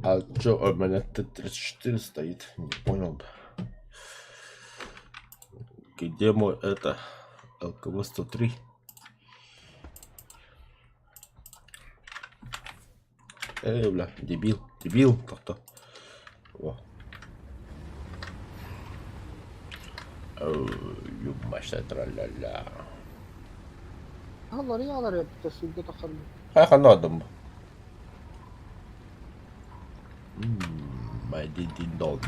А чё у меня Т-34 стоит? Не понял бы. Где мой это? ЛКВ-103? Бля, дебил, дебил, кто-то. О. Юмаша тра-ля-ля. Allah yağlar yaptı tasvirde takarım. Хайха надо. My ding dong.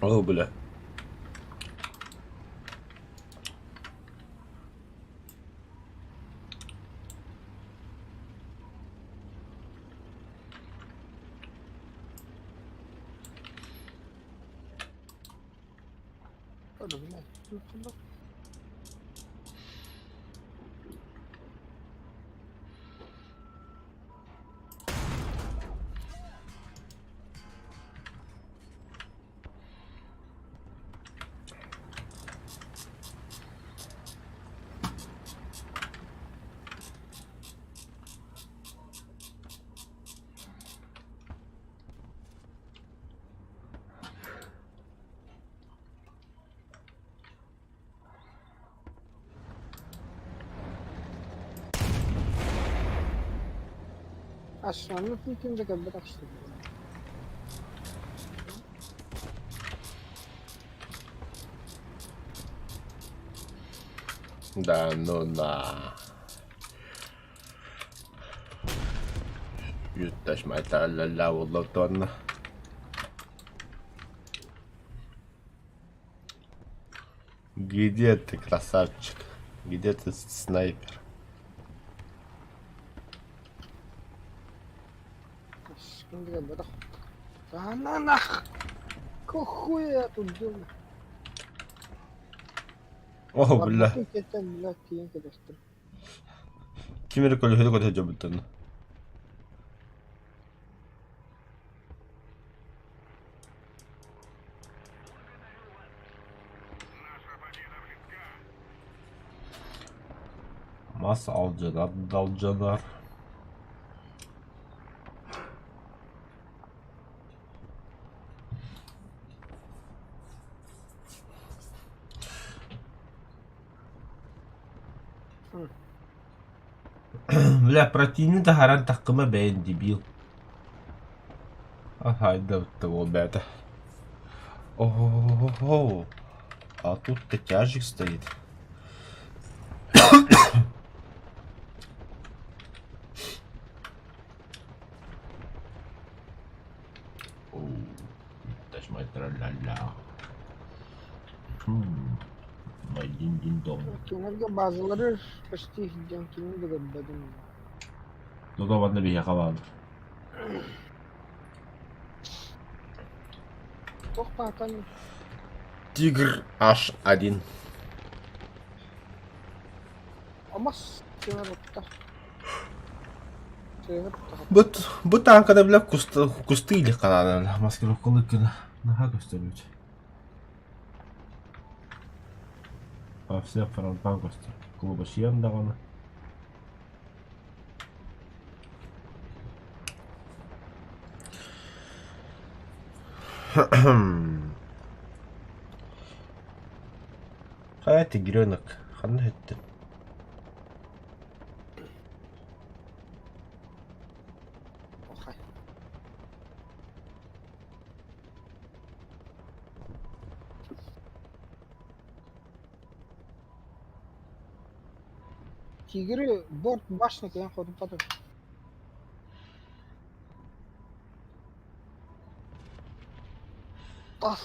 О, бля. Öyle bile. Yurtunda. Aşağının tümce kadar açtı. Да ну на. Ютташ май тра-ля-ля, воллотон. Где ты, красавчик? Где ты, снайпер? Şimdi kadar. Sana nah. Кохуя я тут делаю. О, бля. Ларбатый кетен, бля, кейін кедестір. Кимери коли хөдө көтө жабыттан. Мас алжанар, далжанар. Бля, противник харан такыма бэйн дебил. Ага, да, того бета. О-о-о-о. А тут тяжик стоит. That's my tra-la-la. My ding-ding-dong. Kenarda bazıları почти денкini de göbbedim. Ну да, ладно, беги, хавал. Çok pahtan. Тигр H1. Ama северотта. Северотта. Bu tankada bile kustıyla kanalına maskeli kolukuna daha gösteriyor. Все франкости. Клуба Шендагана. Хай тигренок. Ханна ettin. Okay. Tigri борт башни каян ходим пату. Тас.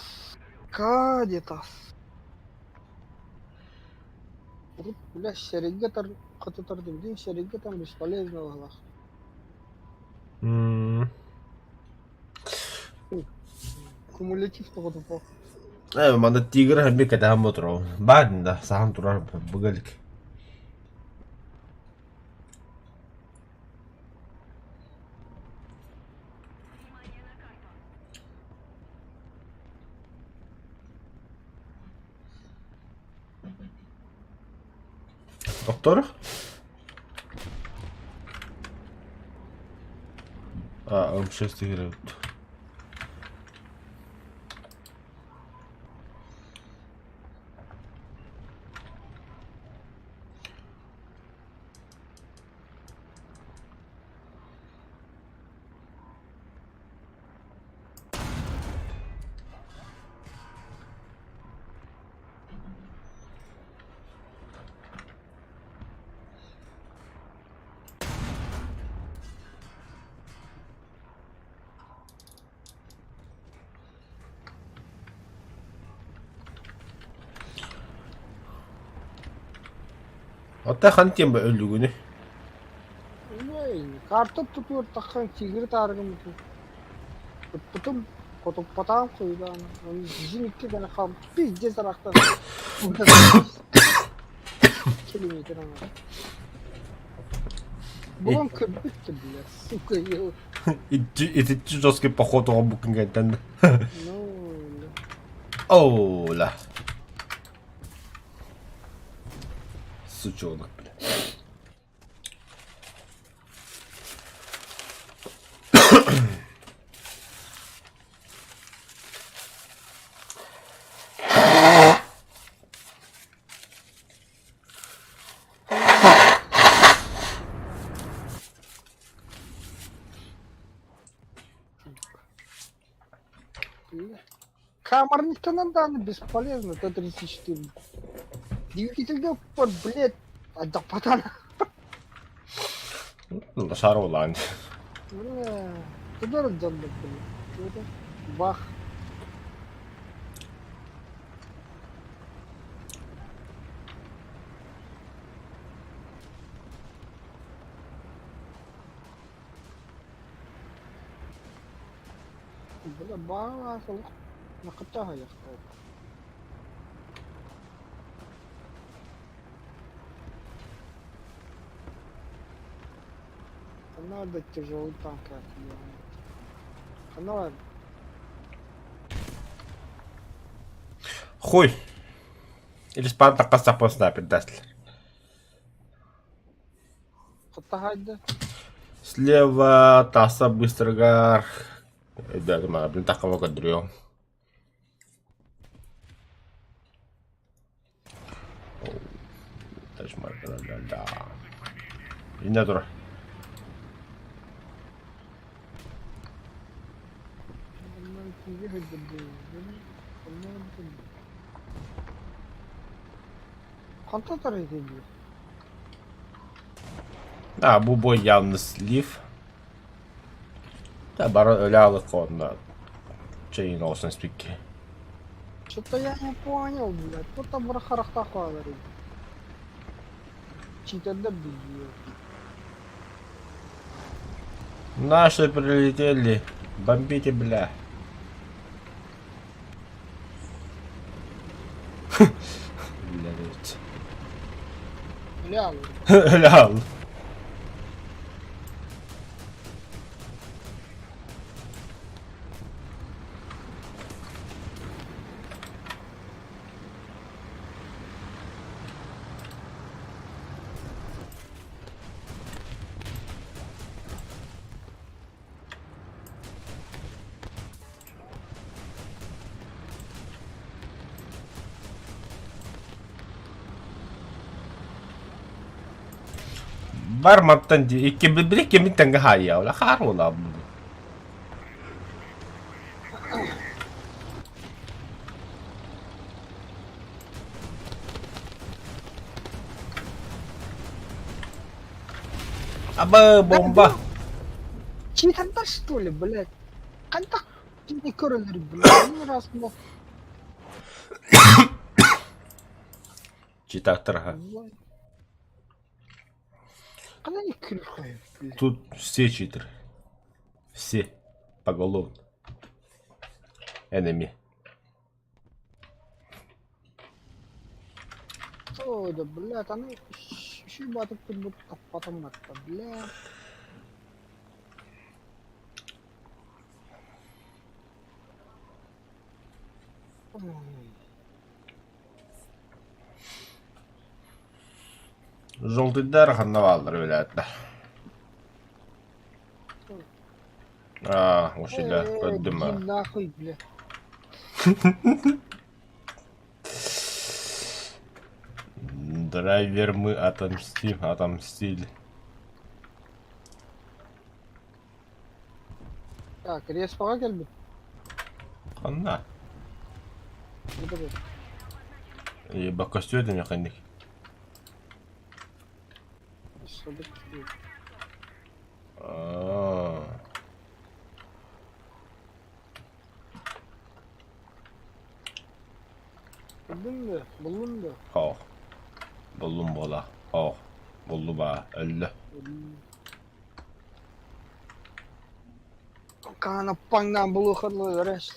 Каде тас. Бля, шерегетар кататар дим, шерегетар бесполезно вала. Кумулятив того тупо. Манда тигр хэмби кадахан мотро. Баадында сахан турар бүгэлик. Доктор? А, М6 играют. Ота хантем ба өлүгүнү. Картоп tutuyor takkan tigri targım tutuyor. Потом потом koydu ana. Onu bizim iki tane kalmış. Bizce zaraktan. Burada kilometre ama. Булам köpüktü bile. Сука ел. Идти жесткий поход букингентен. Ну, Оула. Сучонок, бля. Камерный данный бесполезно, Т-34. Двигатель под, блядь, да патана. Ну, шаролан. Бля, куда раздел, блядь? Что-то. Бах. Бля, бах, на котага я сказал. Надо тяжелый танк, как я. Надо. Хуй. Или спан так касапосна предатель. Котага, да. Слева таса быстрогар. Да, думаю, блин, так кого кадрю. Ташмар, да. И не дура. Қанта тарайды енді? Да, bu boy явно слив. Да, бара өле алып онда. Чейин olsun спикки. Что-то я не понял, блядь. Кто там в рахарахта говорит? Читер-да бьет. Наши прилетели. Бомбите, бля. Блядь. Лял. Лял. Барматтан 2000 теңге хая ула харула. Аба бомба. Читер-да что ли, блядь? Қанта не көрілер, блядь? Не раз мог. Читатора. Когда не крюкают, блядь? Тут все читеры. Все. Поголовно. Enemy. Ой, да, блядь, она еще батут тут будут потом это, блядь. Желтый ханна балдар билетler. Ушиля, көддüm ha. Иди нахуй, бля. Драйвер мы отомстили. Так, респаға келбі. Ханна. Не буде. Бака сөйдім яқындық. Шабык. Buldun da, buldun da. Хоқ. Buldum bola. Хоқ. Buldu ba. Öldü. Kana pangdan bulu xırlı öreş.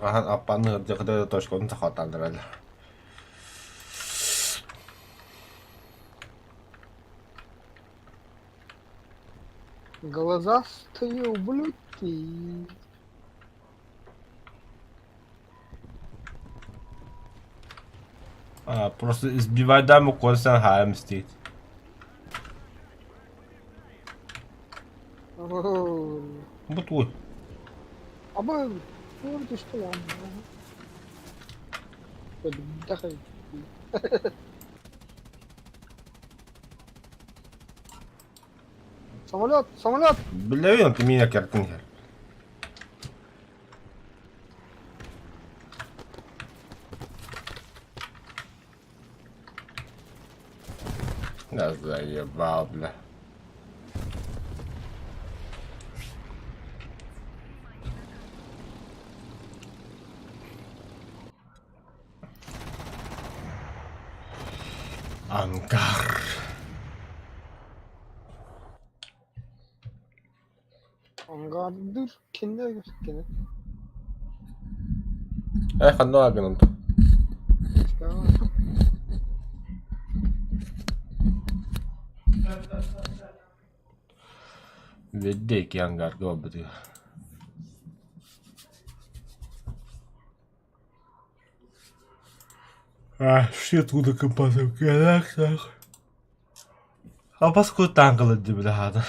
Qahan appanı jıqda toşqonu taxatandır әлі. Глазастые ублюдки. Просто избивай даму консан хайм стит. Bu твой. Аба, ну ты что я? Отдыхай. Самолет, самолет! Bilmiyorum ki mina kertin her. Я заебал, бля. Ангар. Angardır, kendi gözükene. Ханна агент. Веддeki ангар göbdü. Все туда композом галактах. А паску тангл дибля хада.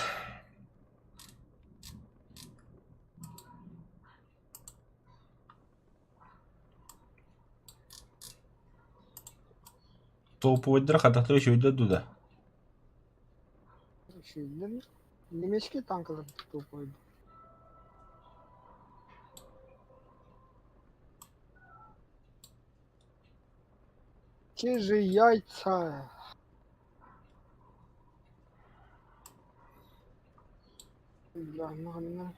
Топовый хатахта еще идет туда. Немецкий танкер тупой. Те же яйца. Да, ну.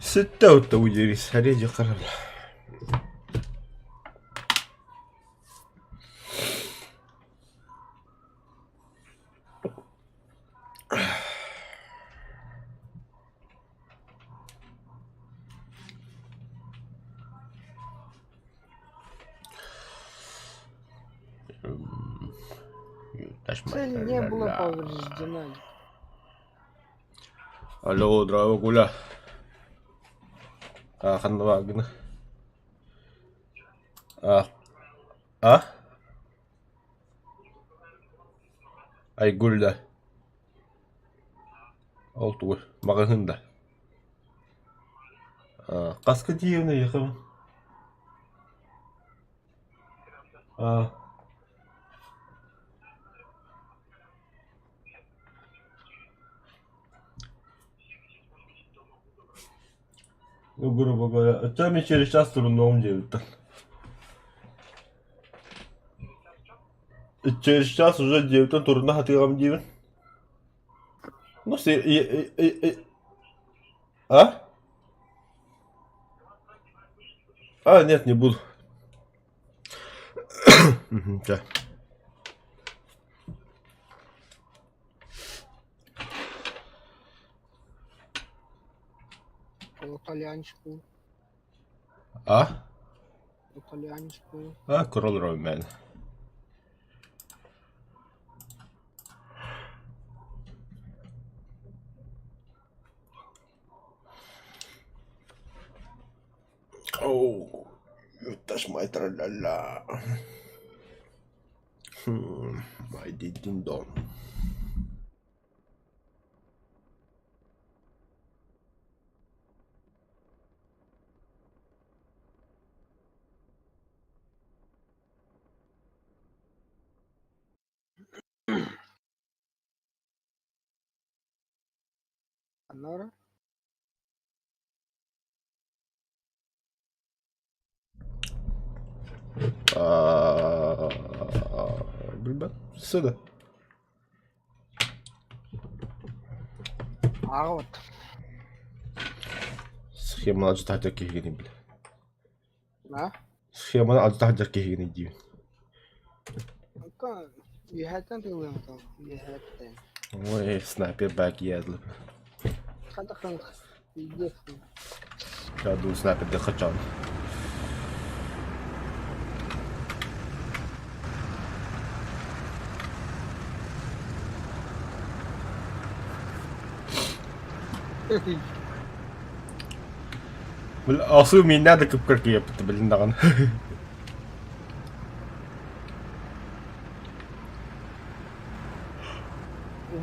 ستة والتوجيريس هريجي قرر. Цель не была повреждена. Алло, Драгуля. Ханвагн. Айгульда. Олтугу. Магагында. Каска дивно ехал. Ну, грубо говоря, это мне через час трудно делать. Через час уже 9 трудно хатырам дивен. Ну, а? Нет, не буду. Да. Итальянчику. А? Итальянчику. Король Роман. Оу, это ж мой тра-ля-ля. Мой дин-дон. Анара. Bilmem. Sığdı. Ağvat. Схема acı tahta kehgeni bile. Ha? Схема acı tahta kehgeni diyor. Kanka. Yihatten tığlıyorum kanka. Yihatten. Ой, снайпер бак ядlı. Hadi kanka. Yiyeceksin. Şadu снайпер de kaçan. Asıl minna da kıpkırk yaptı bilindiğin.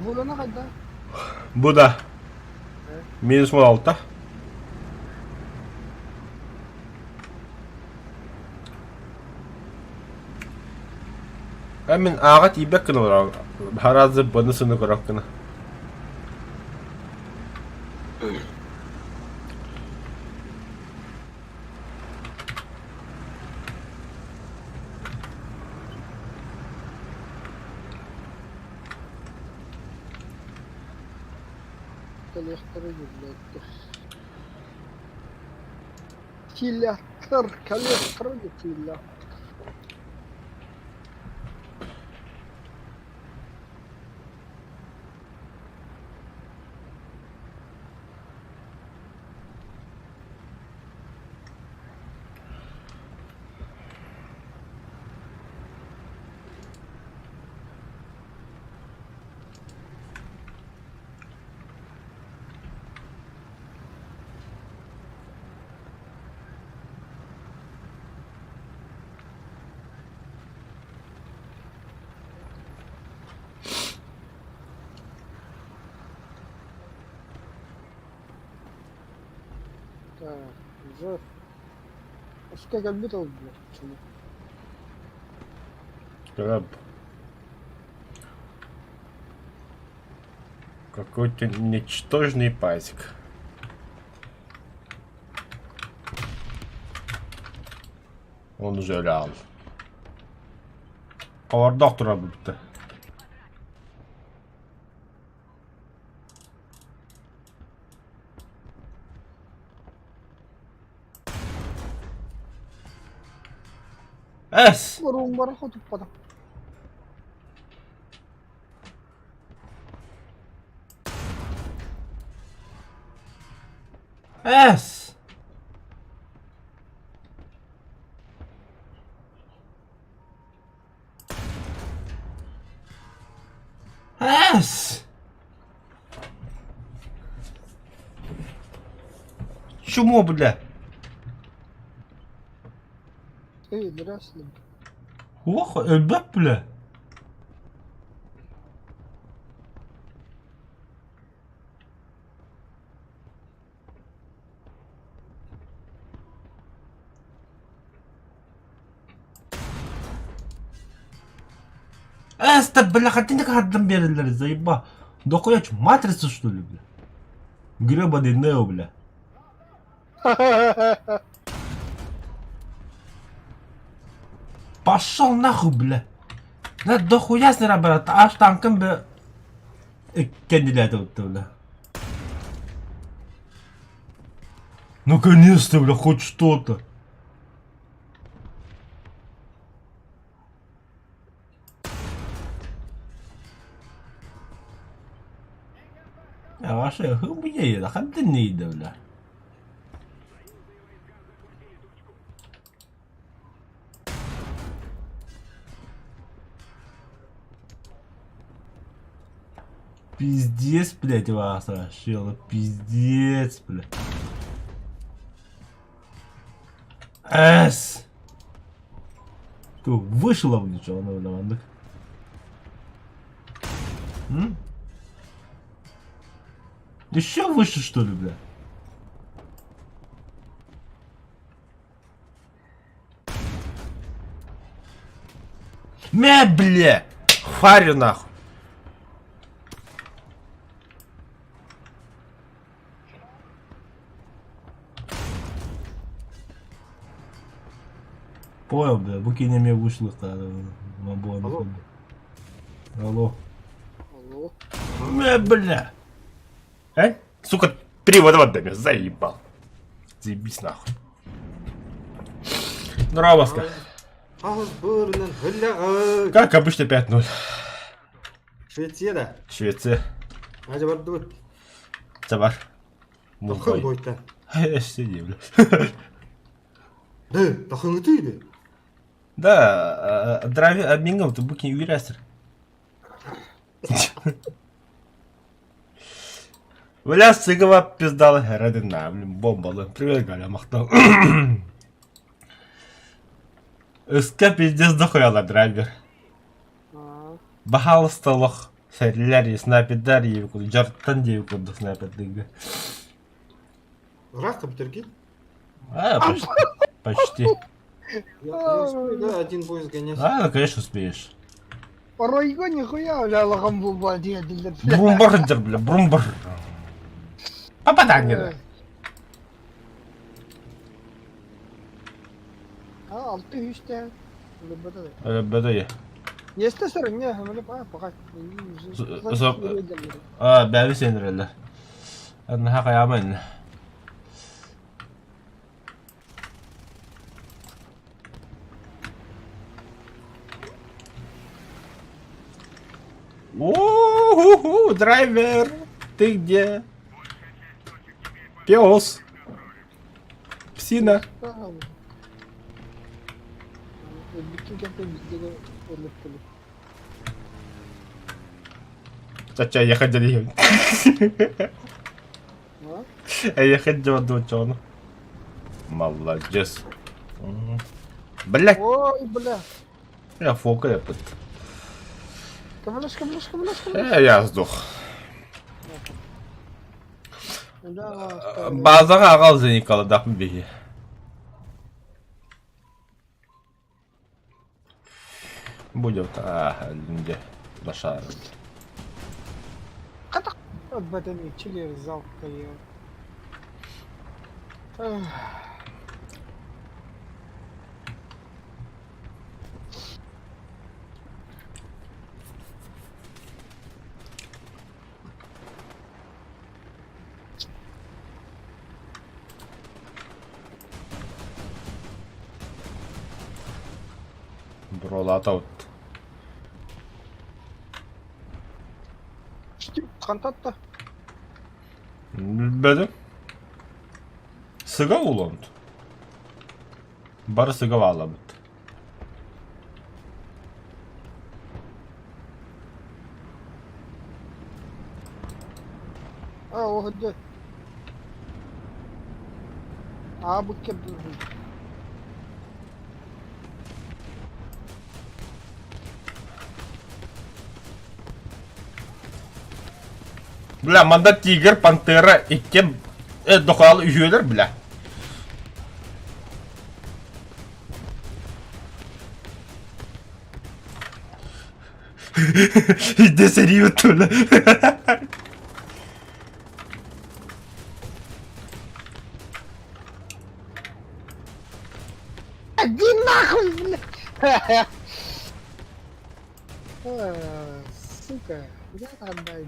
Bulana kadar. Bu da. Minus 16. Hemen ağat ibek var. Harazı bonusunu kurakını. Kalyaktırı yürüyedir. Kalyaktır yürüyedir. Так, уже. Пускай как будто убил. Почему? Краб. Какой-то ничтожный пасик. Он уже реал. Кавардак тура бітті. Эс! Варум бараху туппада. Эс! Эс! Чему, бля? Эй, здравствуй. Ох, элбеп, бля. Эста, бля, хотя не кадам берилер, заеба. Дохуяч матрицу, что ли, бля? Гребаный Нео, бля. Пошел нахуй, бля. Да дохуя с брат, аж танком, бля. Кандидата вот, бля. Наконец-то, бля, хоть что-то. Ya ваша хубия, хадды не иде, бля. Пиздец, блядь, вас ошила, пиздец, бля. Эс! Ты вышла в ничего, на виноват. Еще выше, что ли, бля? Бля! Фарю нахуй! Понял, бля, буки не мне вышло, Алло. Алло. Алло. Бля! А? Сука, привод в отдаме, заебал. Заебись нахуй. Здорово, Васка. Как обычно 5-0. Швецияда. Швеция. Ажа барды. Забар. Тохын бойта. Сиди, бля. Да, тохын өтейді. Да, драви обмингал, ты буки не уверясер. Бля, сыгова пиздала родина, блин, бомбала. Привет, Галя, махтал. Өске пиздец дохуяла драйвер. Бахал столох. Сәрләр, снайпердар евку, жарттан евку до снайпердыга. Раста бітірген. Почти. Я успею, да, один бой сгонять. Ну, конечно, успеешь. Поройго нихуя, бля, лохом был бадия, дилер. Брумбардер, бля, брумбар. Попадание. Altı üstte. Lübede de. Bedeye. Yeste sarın ya, hemen bak bak. Bäbi senirler. Anna haka yaman. О-ху-ху, драйвер, ты где? Пёс. Псина. Bütün kente bizde de öğretmeli. Чача, я ходил. Я ходил до чона. Молодец. Блять, Ой, бля. я фокаю. Кавалеш. Я сдох. Да, Базаға ағал зеникалы дақым беге. Будем әлінде башарым. Қатақ. Бәдәне чилер залққа я. Бролата от. İşte kantatta. Білбедім. Сыға уланды. Бары сыға вала бұд. O hadi. Bu kebbi. Бля, манда тигр, пантера, икке дұқалы үйелер, бля. De seni yuttu lan. Иди нахуй, блядь! Сука, куда отдай?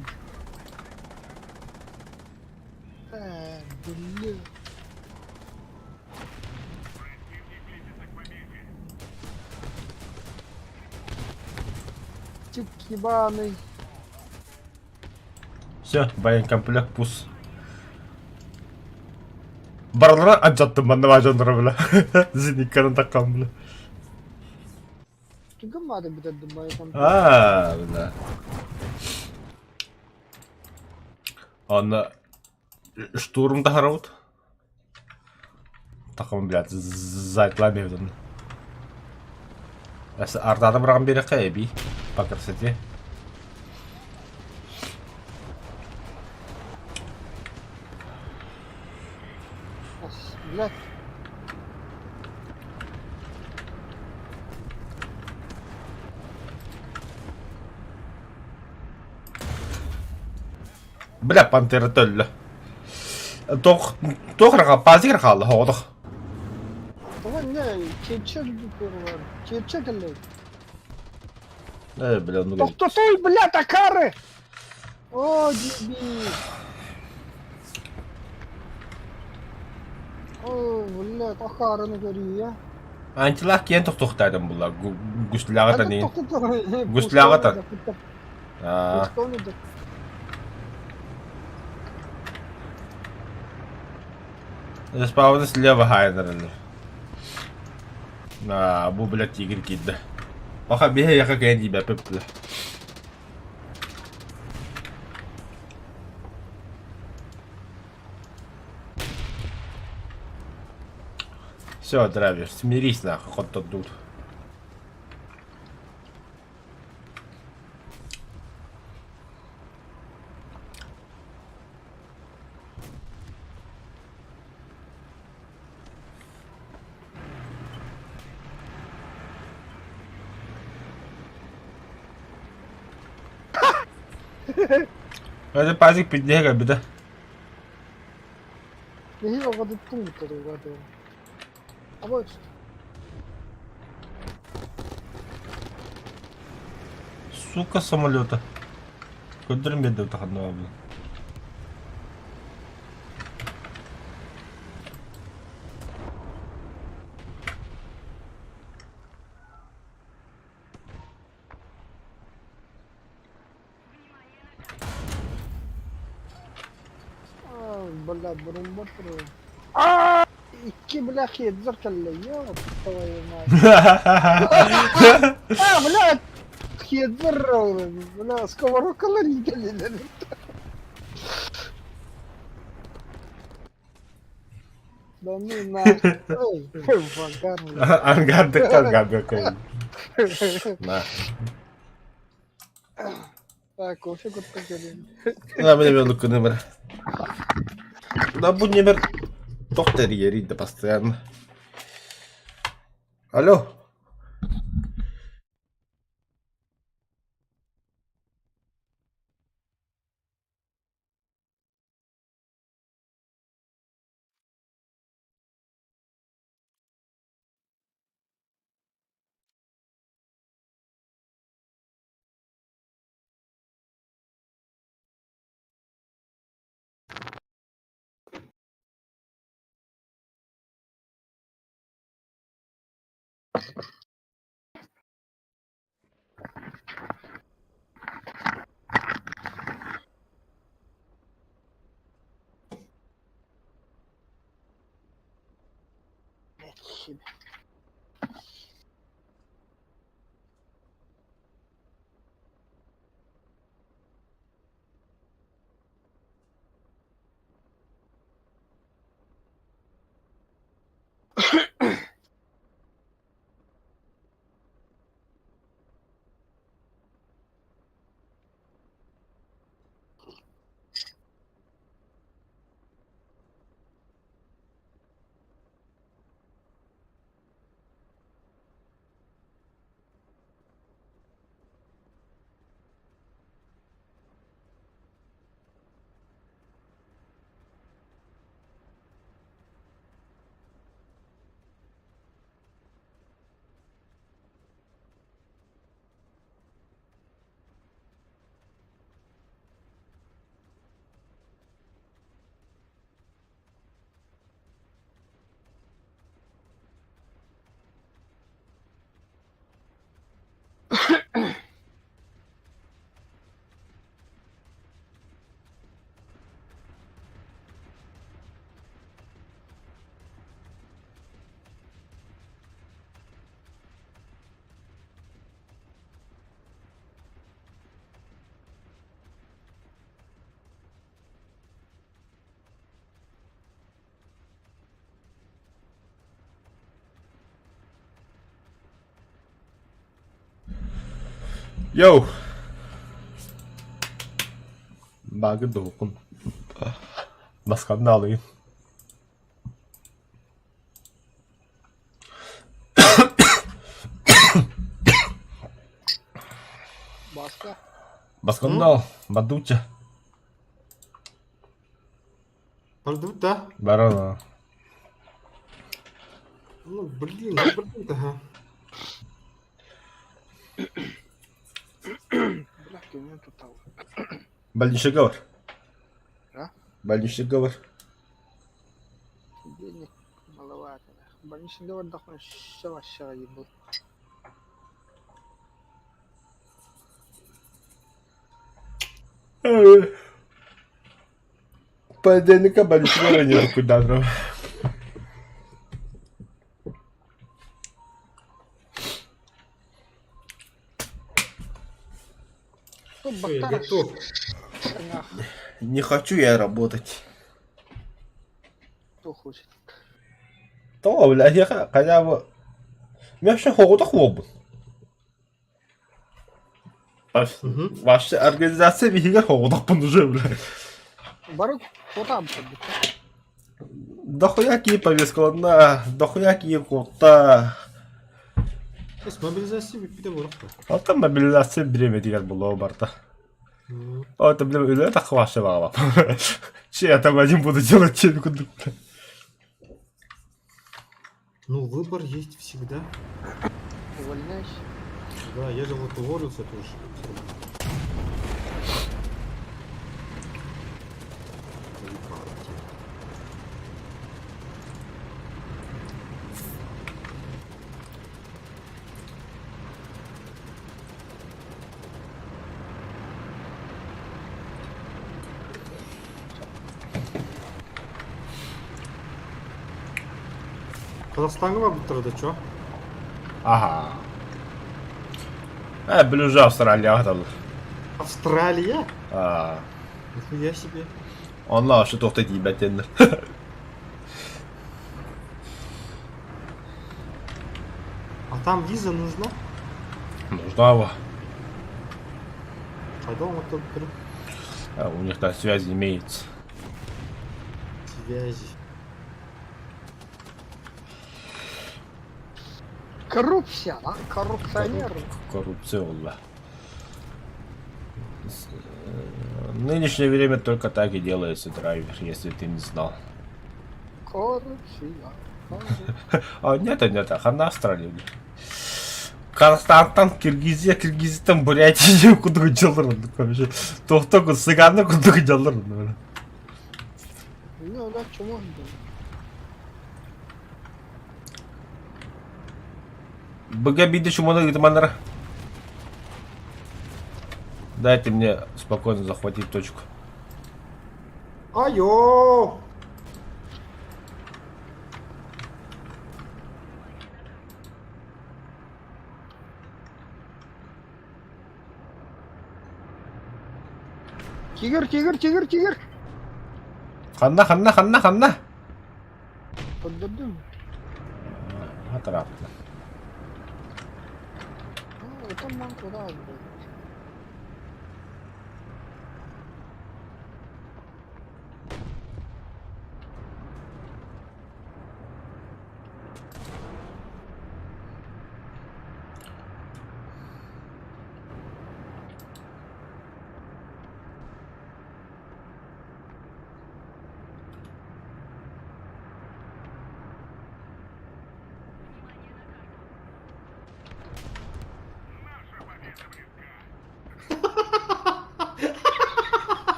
Блядь. Тик ебаный. Все, боекомплект пус. Барлара аджаттым банда бажандыра била. Зиникканы таккан била. Çıkamadı bir de bayram. Aa, bila. Аны штурм тахараут. Такым, блядь, зайтланевден. Асы артада бираган бери кайби. Покырсыте. Блядь. Бля, пантера төллü. Тохраға пазикер қалды, хоғдық. Ama ne? Keçe var. Keçe de lan. Бля, ну... Стой, блядь, Акары! О, дебил. О, блядь, Акарыны görüyor ya. Антилақ кен тоқтайдым бұлар. Гүстіліға та дейін. Густилага Густилага-то. Спавны слева хайдырылы. Бұл, блядь, тигір кедді. Оқа бейе яқа кен дейбе пөппілі. Все, Драйвер, смирись нахуй, ход тот тут. Hadi pazik pitliğe gel bir de. Neyi o kadar tuttum bir kere zaten. Ama Сука самолета. Көндірім беді өтіқанды абыл. блядь, burun batırıyor. Aaaa! İki blok yediler kelle ya. Твою мать. Блядь! Yediler oğlum. Блядь, сковородкалар yiyelim. Да ну нахуй. Ой, вагар. Ангарdık kanka koyayım. На. Так, кофе купить gelin. La benim yolluk numara. Da bu numara doktor yeriydi постоянно. Alo. Şimdi. Йоу! Багы долкун. Басқанды алайын. Басқа. Басқанды ал, бадуча. Пойдут, да? Барана. Ну, блин, ага. Бля, кемен тұтал. Больничный говор. А? Больничный говор. Денег маловато. Больничный говор дохуя шава ебут. Понедельника больничный говор нету куда дрова. Что, Всё, я бактар? готов. Не хочу я работать. Кто хочет? То, блядь, я хотя бы... Я вообще хобота хлопу. Вообще организация вихига хобота уже, блядь. Барык, кто там? Дохуя ки повестка одна, дохуя ки кота. С мобилизацией bir de vurup da. Алтан мобилизация береме деген было барта. Это, блин, это хвашивало. Че я там один буду делать чельку? Ну, выбор есть всегда. Увольняйся. Да, я же вот уволился тоже. Қазақстанға барып тұрды, чё? Ага. Блин, уже Австралия дал. Австралия? А, Нихуя себе. onlar şu tohta değil betenler. А там виза нужна? Нужна его. Қайда оңаттап тұрып? У них там связи имеется. Связи. Коррупция, а? Коррупционер. Коррупция, wallah. В нынешнее время только так и делается драйвер, если ты не знал. Коррупция. А нет, она Австралия. Қазақстан, Киргизия, Киргизстан, Бурятия, куда жалыр. Тоқтау сыганы куда жалыр. Не, да, чего? БГ биді шуманы гитманара. Дайте мне спокойно захватить точку. Айо! Тигр. Ханна. Поддадим. Отрапно. Это манку, да, блядь.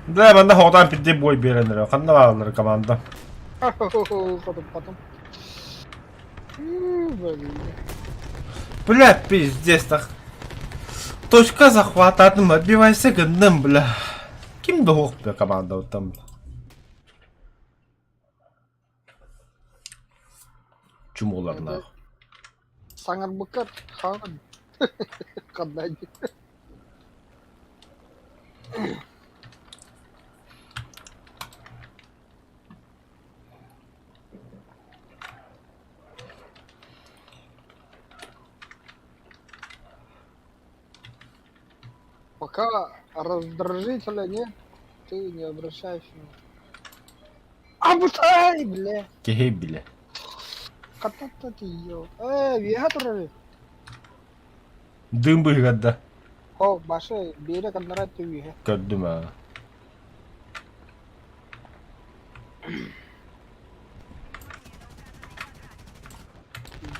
Да, банда хоғдан пидде бой берендер. Қанда бағалар команда. Потом. Блин. Бля, пиздец, так. Точка захвататын, отбивайся гындым, бля. Кімді хоқ бе команда оттан? Чумоларына. Саңар быкар хан. Кандай. Пока раздражителя нет, ты не обращаешь внимания. Абутай, бля. Кехей биле. Катата ты ё. Виха турали. Дым быгадда. О, башы, бері кандара ты виха. Көрдүм а.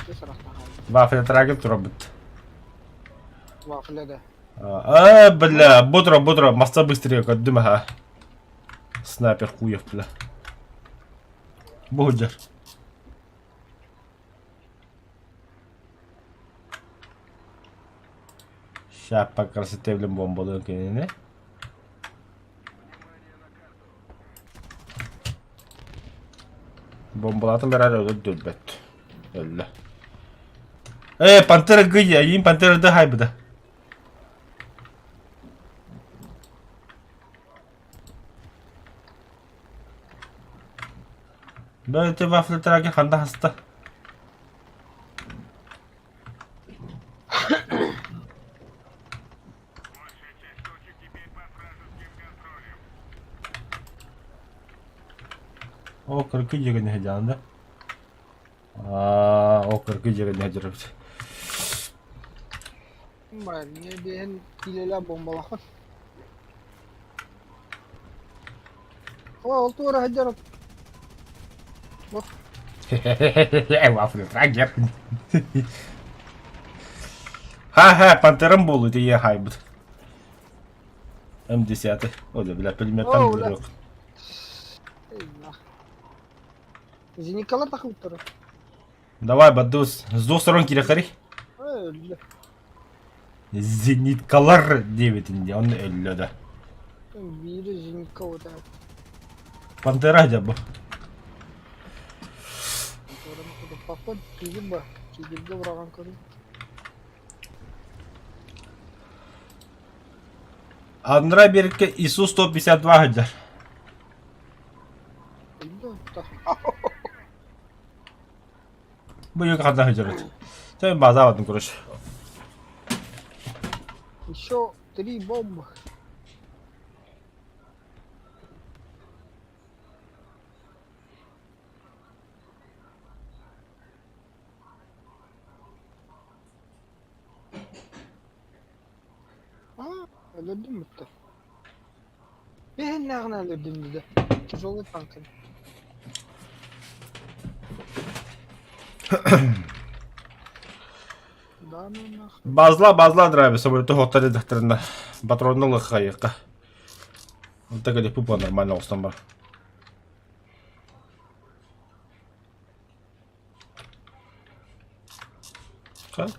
Ты сарахта хай. Вафля трагет робот. Вафляда. Бля, бодро, масса быстрее көрдүм а. Снайпер хуев, бля. Бодер. Ща по красоте блин бомбалын кенене. Бомбалатын бері өлі дөлбет. Өлі. Пантера гыйя, ең пантера да хайбыда. Böyle te waffle trage handa hasta. O 40 jagah ne janda. O 40 jagah ne jarab. Ben niye diyen hileler bombalakın. O oldu oraya hacarım. Waffle trage. Ha, panteram bolu diye haybıd. M10. O da bile pulmetten ulan. yok. Eyvah. Зеникалар takılıp durur. Давай, Бадус, с двух сторон кире Öyle. Зениткалар дебетинде, он өллөдө. Biri zenika o da. Пантера acaba. Orang kudu papa kigil ba. Kigilde vuragan karı. Андра Берке ИСУ 152 hajar. Öyle da. Bu yük kadar hajar. Sen bazavadın kuruş. Еще 3 бомбы. Öldürdün mü? Ben ne kadar öldürdüm dedi. Tuzolu tankın. Да ну нахуй. Базла драйвы, собой то хотели докторина. Патронного хайка. Вот так или пупа нормально установа.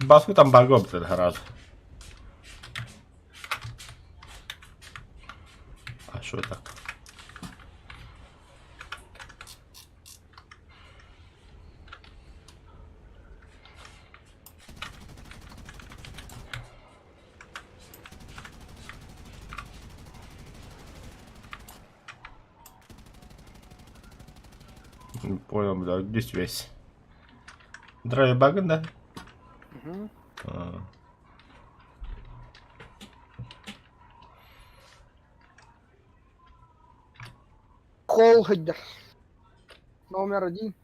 Баску там багом ты раз. А что так? Не понял, бля, где связь? Драйв баган, да? Угу. Кол хидер. Номер 1.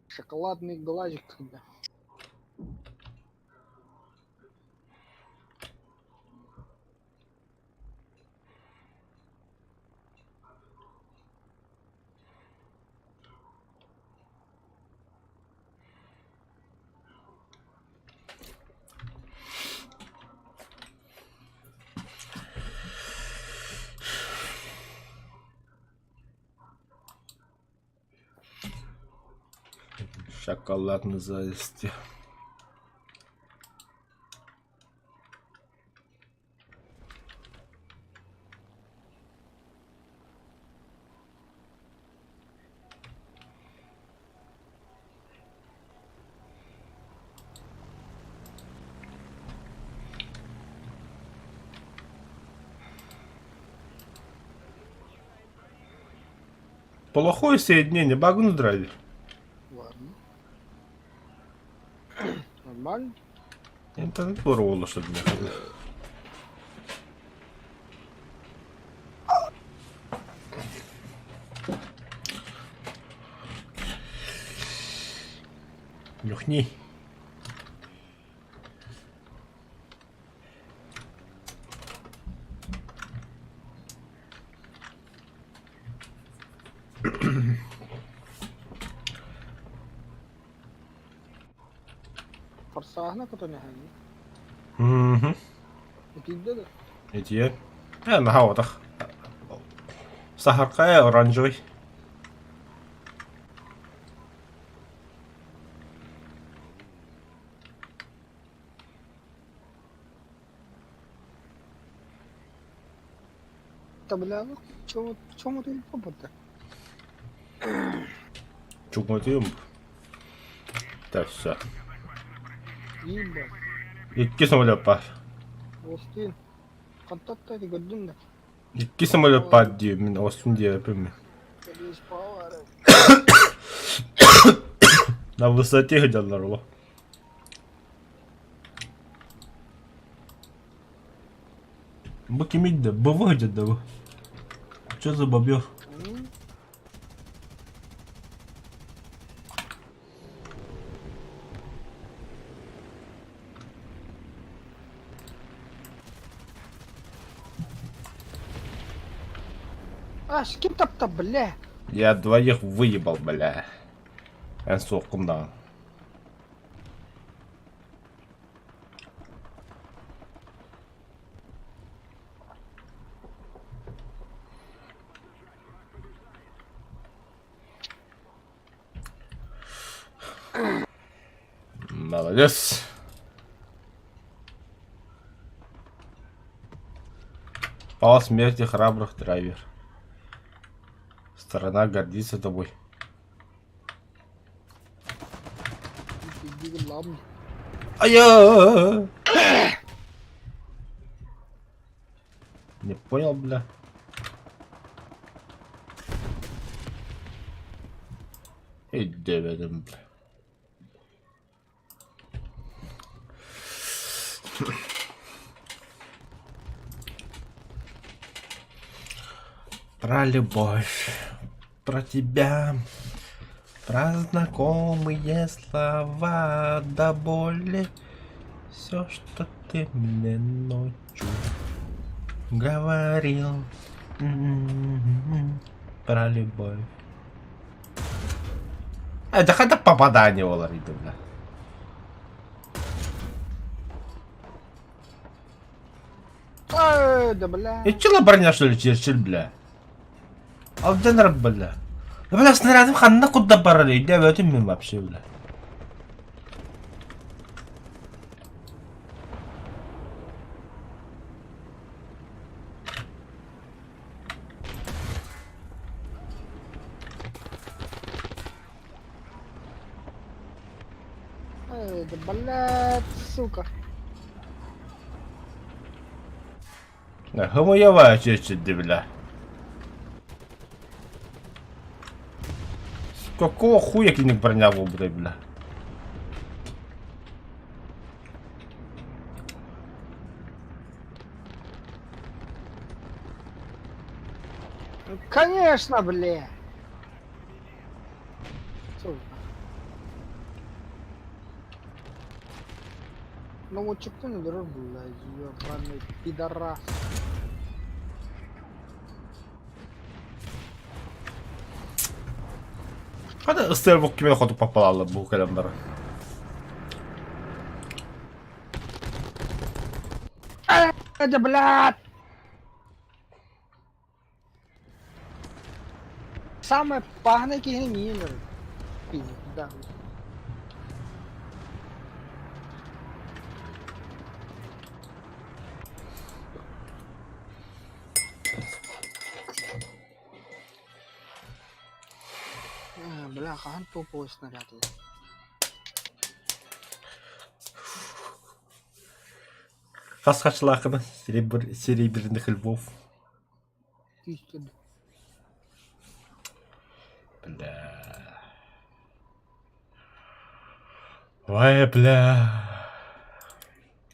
Шоколадный глазик хидер. Шоколадный заезд. Плохое соединение, багнул драйвер. Ладно. Нормально. Интернет порвало, что для меня. Нюхни. Форсажна като не хаги. Угу. Отиде да. Эти. На хаватах. Сахаркая оранжевый. Та бля, ну чому ти попадте? Чукнутым. Так, все. Їбать. İki самолет var. Остин. Контактайды көрдүм да. İki самолет var diyor. Ben olsun diye yapayım. Кадеш павар. На высоте ходят орло. Bu kimiydi? Bu выходит да bu. Что за бобер? Аш, ким тапта, бля. Я двоих выебал, бля. En soğukumdan. Молодец. Пал смерти храбрых драйвер. Страна гордится тобой. Иди лам. Ая! Не понял, бля. Иди в этом, бля. Про любовь, про тебя, про знакомые слова до боли. Все, что ты мне ночью говорил. Про любовь. Это хотя попадание Оларида, бля. Да бля. И чё броня, что ли, Черчилль, бля? Алдан бля. Да, бля, снарядом ханна куда барали, да, в этом мимо вообще, бля. Да бля, сука. Хомуевая Черчилль, да, бля. Какого хуя киник броня в обрай, бля? Конечно, бля. Сука. Ну вот что не дурак, бля, ёбаный пидорас. Hadi ısrar bok kime kodu papalarla bu kalemleri. Да блядь. Самое пахное кигреминер. Пизда. Бля, хан топовый снаряд. Каскачлакını, серебряных львов. Истинно. Ой, бля.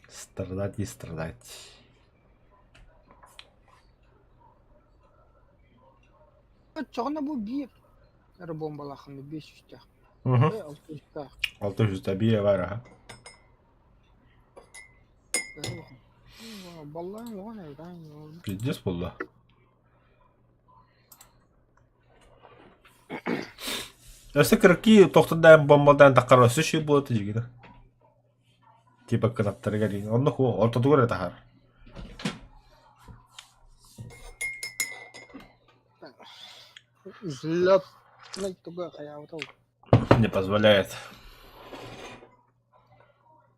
Страдать и страдать. Çoğuna bu bir. Yarı bombalakını 500'te. Угу. 600'te. 600 табия var ha. Vallahi o ne lan ya. Пиздец болды. Осы кірки тоқтыдан бомбадан таққар өсі шүй болады жегені. Типа кынаттарға дейін. Онды ху, ортады көрі тақар. Взлет. Ну, туга хаявтал. Не позволяет.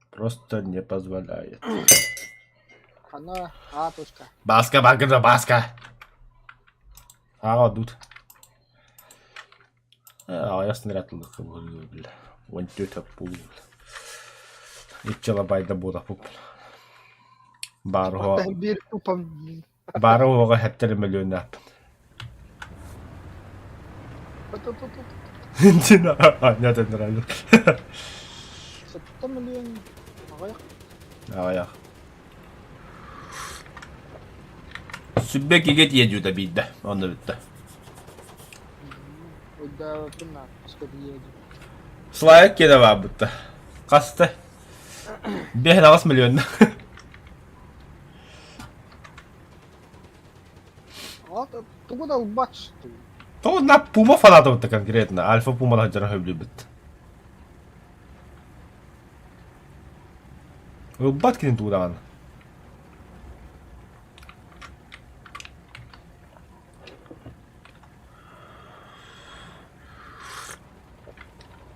Просто не позволяет. Она атушка. Баска, багыда, баска. Аға дұд. Аяқ снарядылық бұл. 14 бұл. Итчала байда бода бұл. Bir kupam. Бары оға хәттері миллион апын. Нәтен нұрайлы. 7 milyon. Ağayak. Аяқ. Sübbek eget yediyor da bildi. Onu bitti. O da bunlar. Başka bir yedi. Слайк кеде var bitti. Kastı. 5 milyon. Туга да бач. То на Пума фаната bitti конкретно. Альфа Пумадан жана хөблü bitti. Öbbat kinin tuğdan.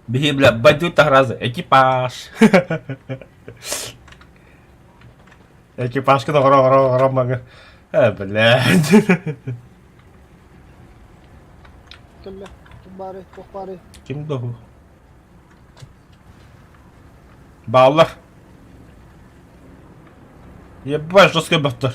Бля, бадю раза. Экипаж. Экипаж кіді ғыра. Блядь. Kelle. Bari, çok bari. Kimdi o? Bağlar. Ебать, жесткий баттар.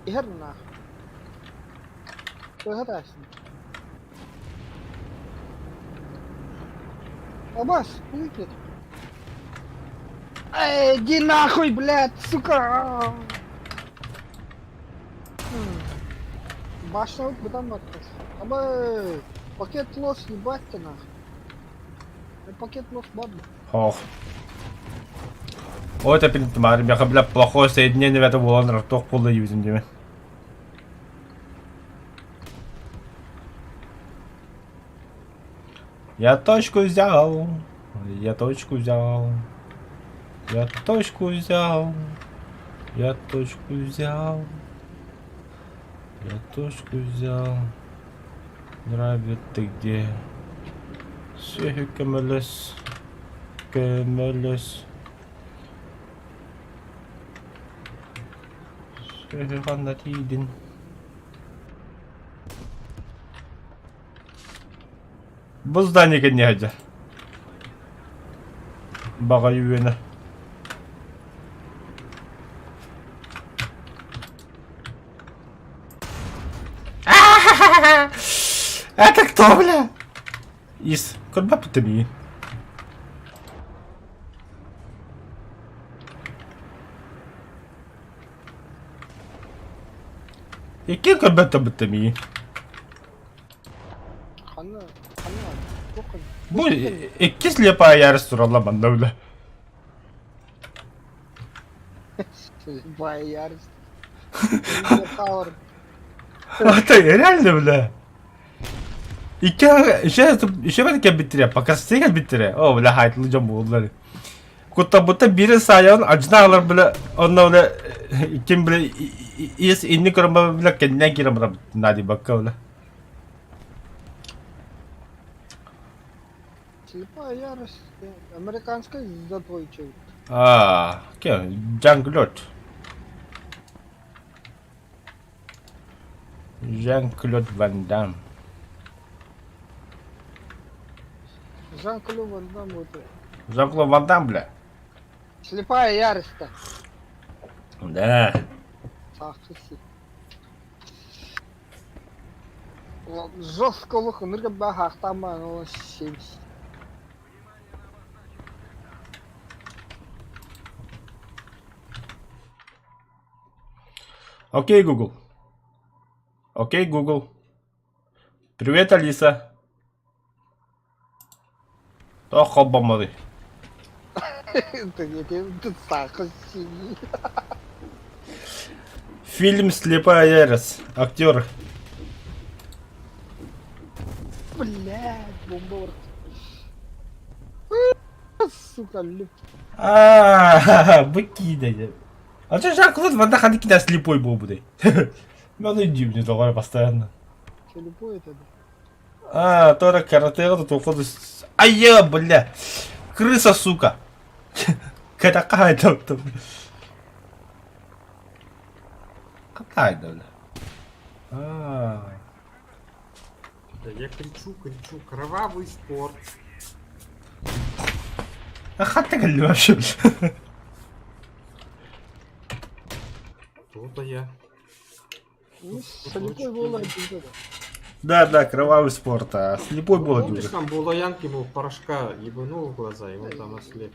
Herna. Что это? Абас, выкид. Эй, иди нахуй, блядь, сука! Başına buradan bakacağız. Ama paket los ебать ты нахуй. Пакет los бабы. Ох. Ой, это пинтмар, я бля плохое соединение в этом волнер, тох полы юзим деме. Я точку взял. Я точку взял. Я точку взял. Я точку взял. Я точку взял. Нравится ты где? Все камелес. Камелес. Все фанатидин. Bu zdanie nie chodzi. Baga yüvene. Это кто, бля? Из курбапытами. Які курбапытами? Хана, çok iyi. Bu iki слепая ярость турала banda bile. Бай ярость. Power. Это реально, бля. İki işe verirken bitiriyor. Pakasıyken bitiriyor. O bile hayatlıca bunları. Kutta butta biri sayağın acına alır bile. Onunla bile kim bile iyisi inni kurma bile kendine giremem. Nadi bakka bile. Слепая ярость. Американская затвойчивая. Kim? Jean-Claude. Jean-Claude Van Damme. Жан-Клод Ван Дам вот. Jean-Claude Van Damme bile. Слепая ярость-то. Да. Сахси. Жестко лук, нырга ба хахтама, но семьс. Окей, Google. Окей, Google. Привет, Алиса. Ох, обомады. Это сахси. Фильм «Слепая ярость». Актер. Блядь, бомба. Сука, люк. Выкидай. А что же Жан-Клод Ван Дахм всегда слепой был бы? Ну иди мне давай постоянно. Че любой это? Тора карате, тут уходит. Ай-я, бля. Крыса, сука. Какая-то там. Какая-то, бля. Да я кричу, кровавый спорт. Ах, ты говоришь вообще. То-то я. Ну, слепой был один. Да, кровавый спорт, а слепой был Помнишь, дюжа. там Булаянг ему порошка ебанул в глаза, и он там ослеп.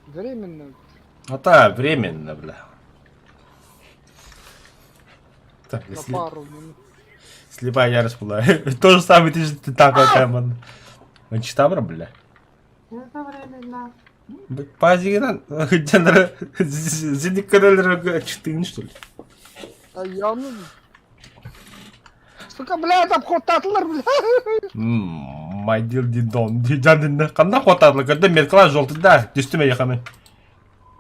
Временно. Временно, бля. Так, На если пару минут. слепая ярость была. То же самое, ты же такой камон. Он читабра, бля. Это временно. Пазиган, жанра, зеникадалер 4, что ли? А я ну... Сука, блядь, обход татлар, блядь. Майдил дидон, дидандында. Қанда қотарлы көрді, меркала жолты да, дүстіме яқамын.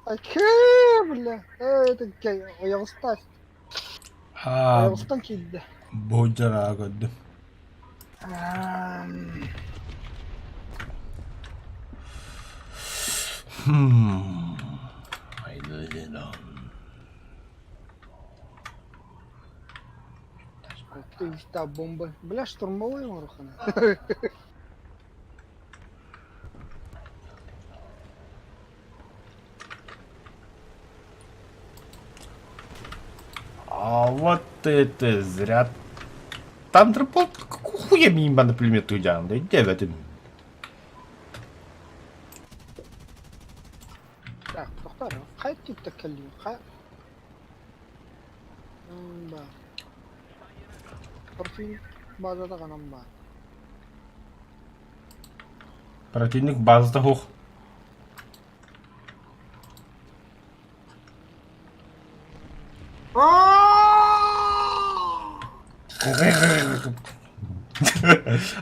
Аке, бля. Это кей, ояғыстар. Ояғыстан кейді. Божара көрді. Майдил дидон. Ты та бомба. Бля, штурмовой марухана. А вот это зря. Там драпол, какого хуя мимо на пулемет уйдян, да иди в этом. Так, тоқтар, қай типті кілден, қай... Ба. Противник базада ғанам ба. Противник базада хух.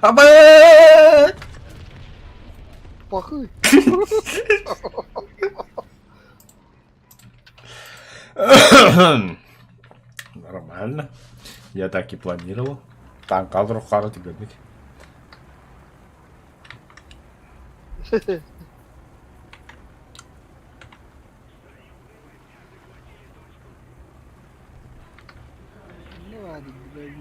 Абэээ! Пахы. Нормально. Я так и планировал. Там кадров хара тебе быть. Ну ладно, блядь.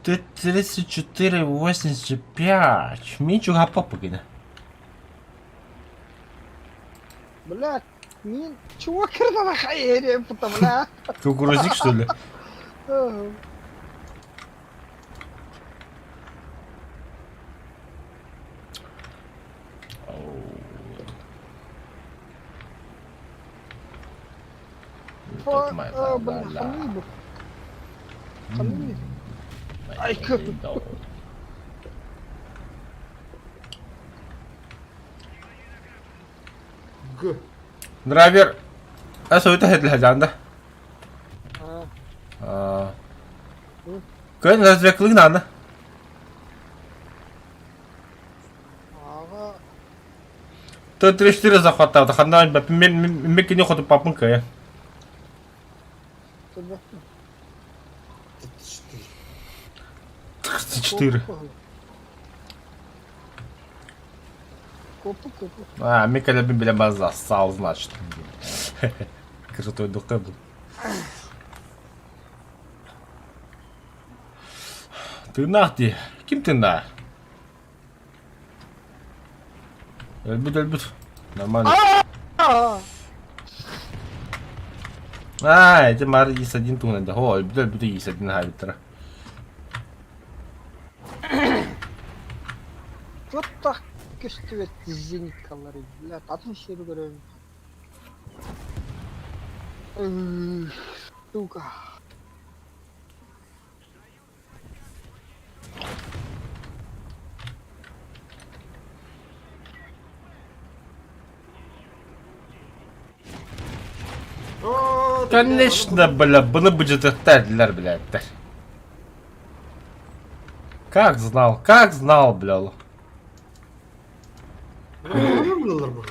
Ты 34,85. Мичу гапапа гида. Блядь, мен чего кірді хайере, пұта, бля. Кукурузик, что ли? Бля, хамли. Хамли. Ай, как. Г. драйвер. سويت الحاجة عنده. كان لازم يكلنا عنده. Аға, То 3-4 захватал, доходной, мекки не ходит папунка я. тебе. 34. 4. Копу. Мекка любим бля база, сал, значит. Крутой духе был. Ты нахуй, кем ты на? Өлбүт. Нормально. А! Это мар ИС-1 туңнан да. О, өлбүт ИС-1 хайбыттара. Вот так көстүбет зеникалары. Бля, татын шері көрөм. Сука. О, Конечно, бля, bunu бюджетахтарлар, блядь. Как знал, бля. Bunlar bu.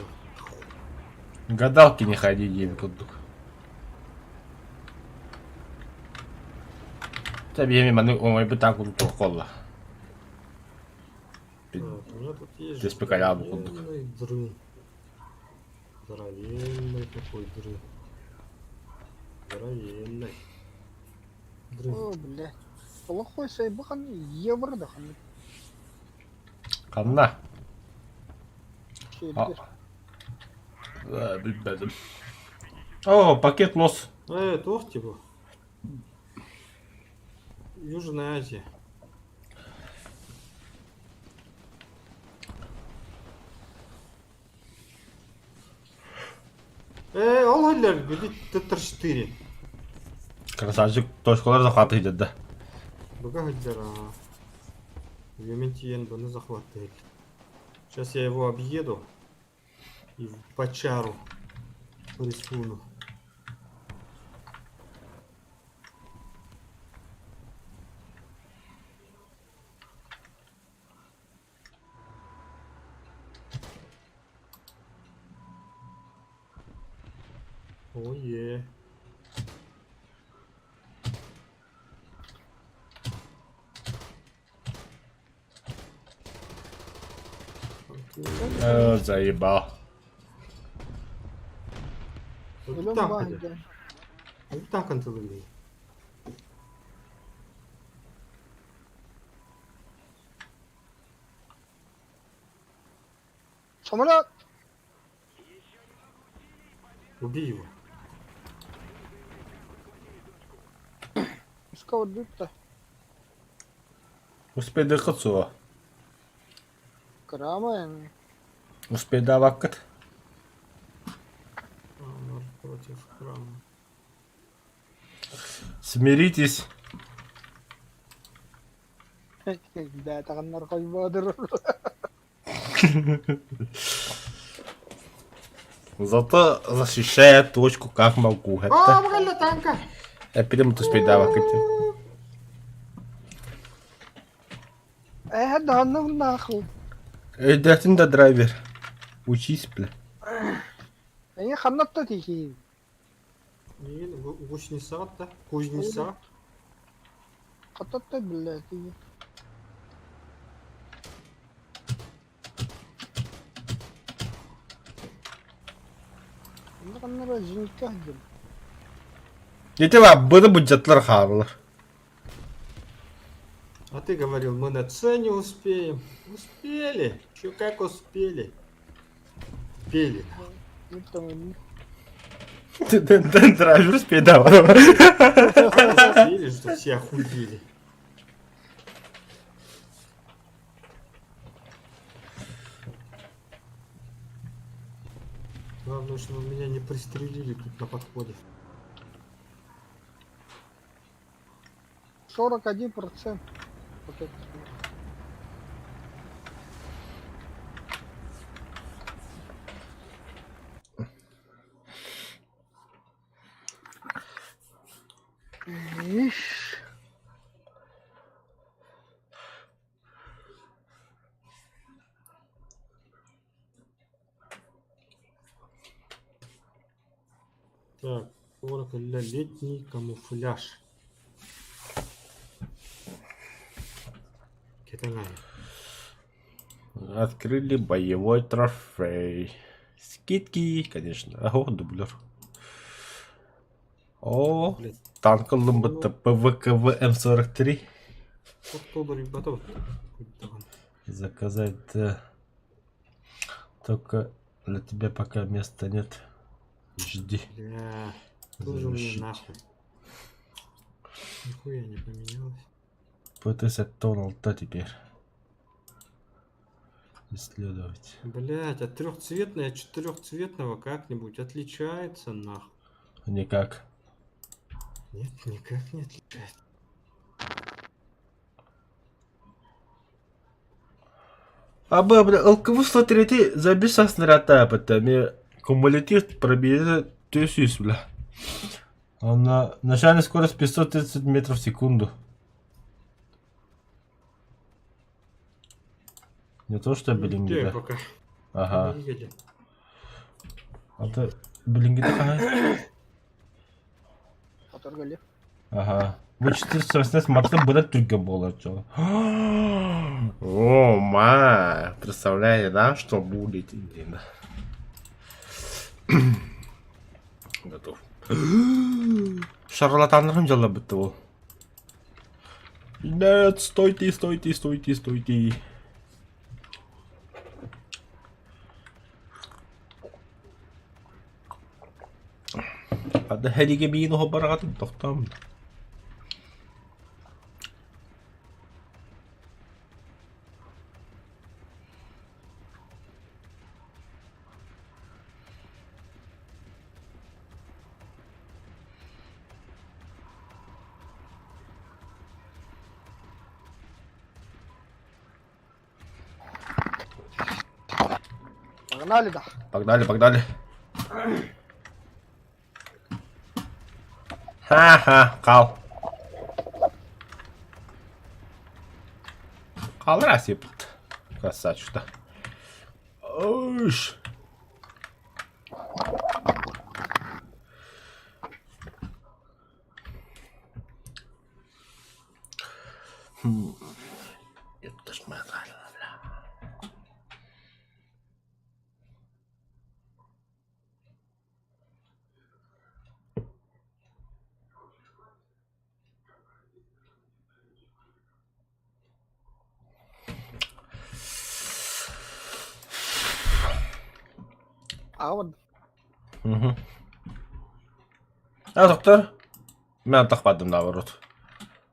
Гадалки не ходи, день кудук. Тебе я мимо, ой, бы так вот колла. Так, у меня тут есть Ты же спекалял бы кудук. здоровенный дрын. Здоровенный такой дрын. Здоровенный. Дрын. О, бля. Плохой сайбахан евро да хан. Канна. Şeydir. Bilmedim. О, пакет нос. Торти был. Южная Азия. Алайлар, где Т-4. Красавчик, точкалар захватывает, да. Богатера. Вементиен бы на захватывает. Сейчас я его объеду и в Пачару рискуну. Ое. Заебал. Ölüm Так, bahide. так антылыгы. Самолет. Убей его. Пуска вырдык да. Успей дыхаться. Крама yani. Успей да вакат. Хаммер против храма. Смиритесь. Да, тағаннар қойбадыр. Зато защищает точку как могу. Богатая танка! Я перейду успей да вакат. Дағанна бұнда ақыл. Дәтін да драйвер. Учись, бля. Қаннатта тейкейін. Гусеница, да? Кузнеца. Қататта білі тейкейін. Қаннара жинікке әдім. Дети var, bunu бюджетлар харлар. А ты говорил, мы на С не успеем. Успели. Еще как успели. Пели. Драйвер успей да вакат. Успели, что все охуели. Главное, что меня не пристрелили тут на подходе. 41%. Пакет. Ишь. Так, 40-летний камуфляж. Кетангай. Открыли боевой трофей. Скидки, конечно. Ого, дублер. О, Блядь, танк Лумбата ПВКВ М43. Октобер и батон. Заказать Только для тебя пока места нет. Жди. Бля, тоже мне Завершить. нахуй. Нихуя не поменялось. Пытайся тонул-то теперь. Исследовать. Блять, от трехцветного от четырехцветного как-нибудь отличается нахуй. Никак. Нет, никак не отличается. Abi ılkımı slotireti забисас нарата потами кумулятив пробежит 1000 бля. Она начальная скорость 530 метров в секунду. Не то что Где Белингеда. пока? Ага. Двигатель. А то Белингеда какая? Которгали. Ага. Bu 418 Mart'ta buna Türkiye болачак. О, ма, представляете, да, что будет? Да. Готов. Шарлатанлығын жалап бітті ол. Нет, стойте, стойте, стойте, стойте. Ады хәлиге мейін оға барағатын тоқтам. Погнали, да. Погнали, погнали. Ха-ха, қал. Қалыр әсепт. Красавчик-то. Ош. Это ж моя голова, бля. А вот А, доктор? Мен тақпадым наоборот.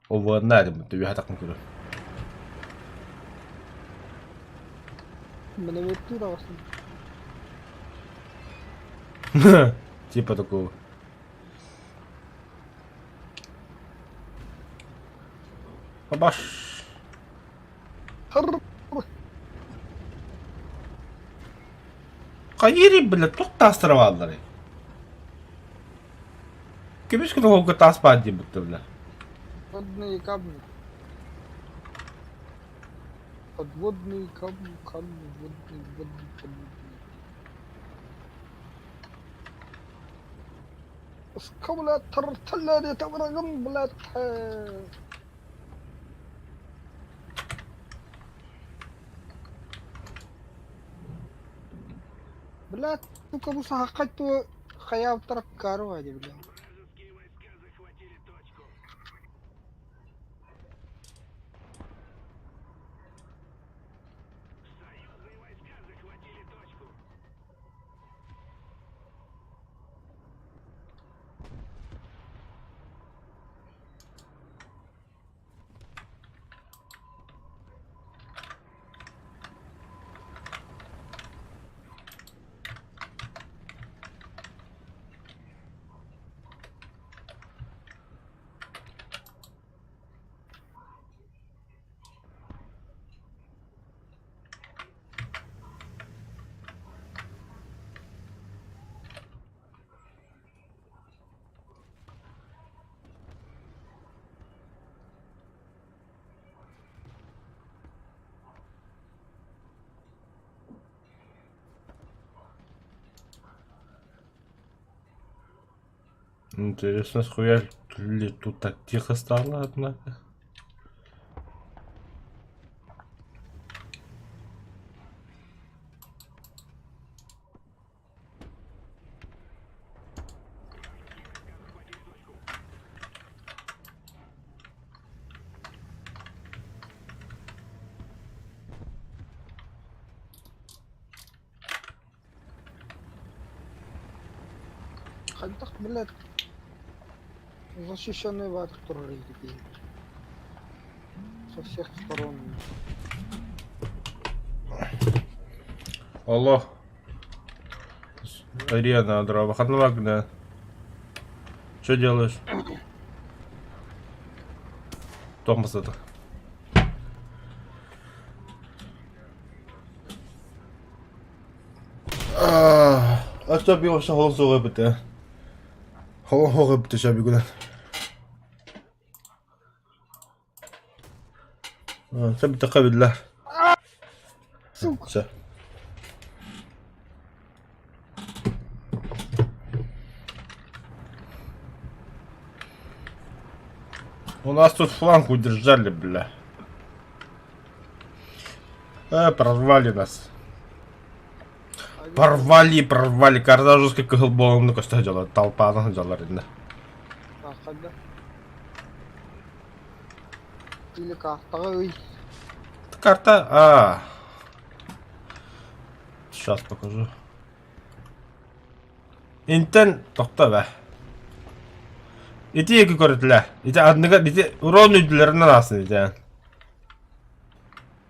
Ол болғанда әдім бүтті, үйе тақым көрі. мне ведь туда вас. Типа такого. Бабаш. Қайыры, блядь, тоқта астырывалдары. Кемеш күні қолғы таспады дейм бүтті, бля. Подводные камни. Подводные камни, камни, водные, водные, подводные. اسكبلات ترتلة تبرقم بلات. بلات تبقى مسحقات خيام ترك كارو هذه بلات. Интересно, схуя ли тут так тихо стало, однако. Хайдах, блядь. Защищенный ватр туры такие. Со всех сторон. Алло. Арена, выходного огня. Что делаешь? Томас это. Açta bir olsa halı soğuk bitti. Halı soğuk bitti şabi gülen. Sen bir takabilirler. Сука. Все. У нас тут фланг удержали, бля. Прорвали нас. Прорвали. Карта жестко кылбоом, ну косто делают. Толпа делают, да. Хайда. Или картагы. Карта, Сейчас покажу. Интен, токта бе. Ити екі көрітілі. Ити адныға, ити урон үйділерінен асын, ити.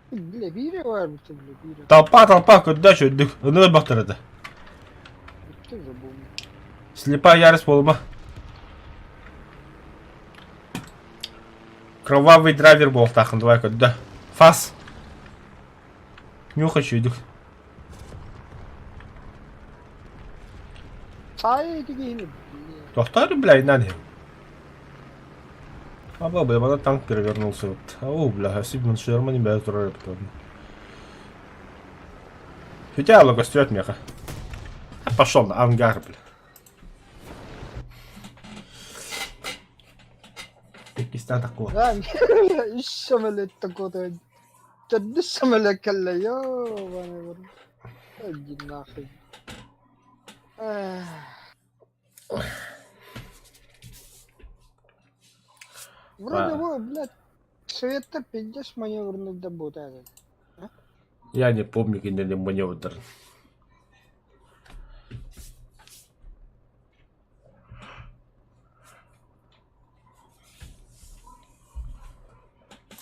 Бля, бире var bir türlü bire. Толпа, көдді шөйдік. Үнігі бақтырады. Bitti забыл. Слепая ярость болма. Кровавый драйвер бол тақын, давай көдді. Фас. Нюха шөйдік. Çay gibi. Тоқтары, бля, инан. Аба, бля, бана танк перевернулся. Вот. Ау, бля, особенно шерма не бьет роль. Хотя лого стрёт меха. Пошел на ангар, бля. Пакистан такого. Lan iş ameliyat takıdı. Tedis ameliyat kelle ya bana vur. Ejin nahi. Вроде бы, блядь, Света 50 маневрных доботает. Я не помню, где маневр.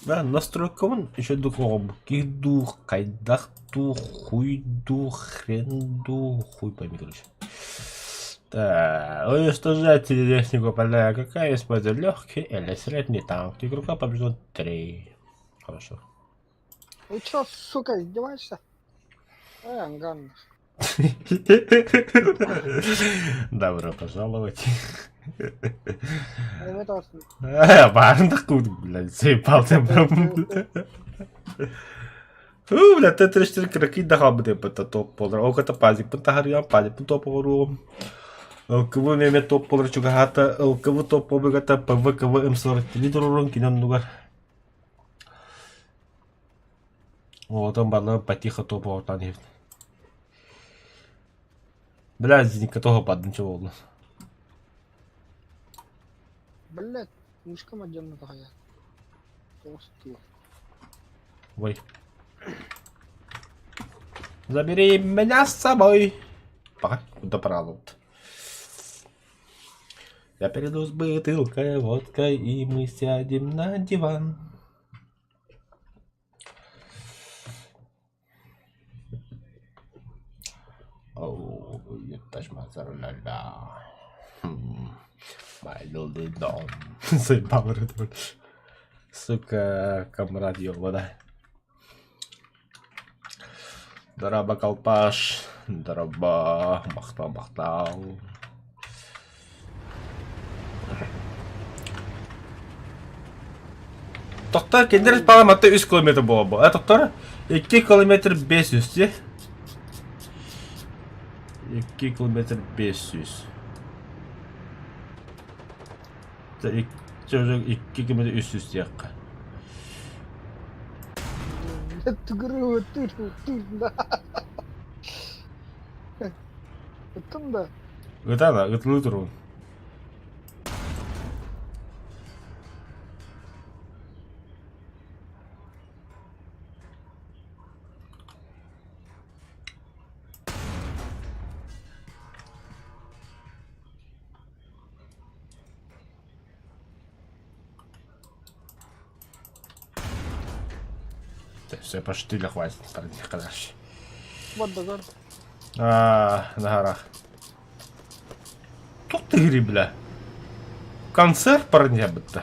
Да, настройкован еще духом. Киду, кайдахту, хуйду, хренду, хуй пойми, короче. Да, уничтожатель лестника поля. Какая использует легкий или средний танк? Игрока побежден 3. Хорошо. Вы чё, сука, издеваешься? Анган. Добро пожаловать. Это Важно, куда, блядь, заебал ты, бля, ты 3-4 краки дахал бы по топ полра. Оката пазик, пантахариан пазик, топ полру. Кого не имеет топ полра чугахата, кого топ побегата, ПВ, кого М40, литрурон кинем нугар. Вот он бадла потихо топ полра. Бля, зиника того падан чего у нас. блядь, мышкам отдельно такая. Толстый. Ой. Забери меня с собой. Пока, куда правда. Я перейду с бутылкой, водкой, и мы сядем на диван. Оу, ебать, мазарля. My little dog. Заебал, сука, комрад ёбана. Драба колпаш. Драба. Махтал. Тоқтар, кендеріс парламатта 3 километр болу. Тоқтар, 2 километр 500, де? 2 километр 500. Çocuk 2 km üst üste yakka. Tıkırı tır. Bıktım da. Gıda da, gıtlı durun. Все, пошли, хватит, старый кадаш. Вот да гör. Нахара. Тут ты гри, бля. Концерт парня бітті.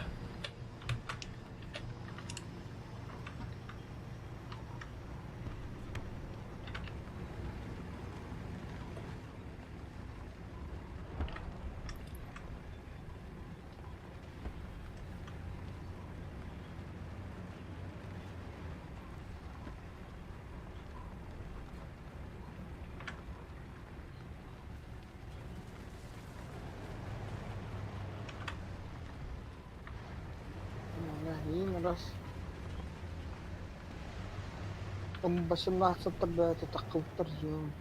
İyiyim раз. Ama başımda haksatlar be takılıptır canım.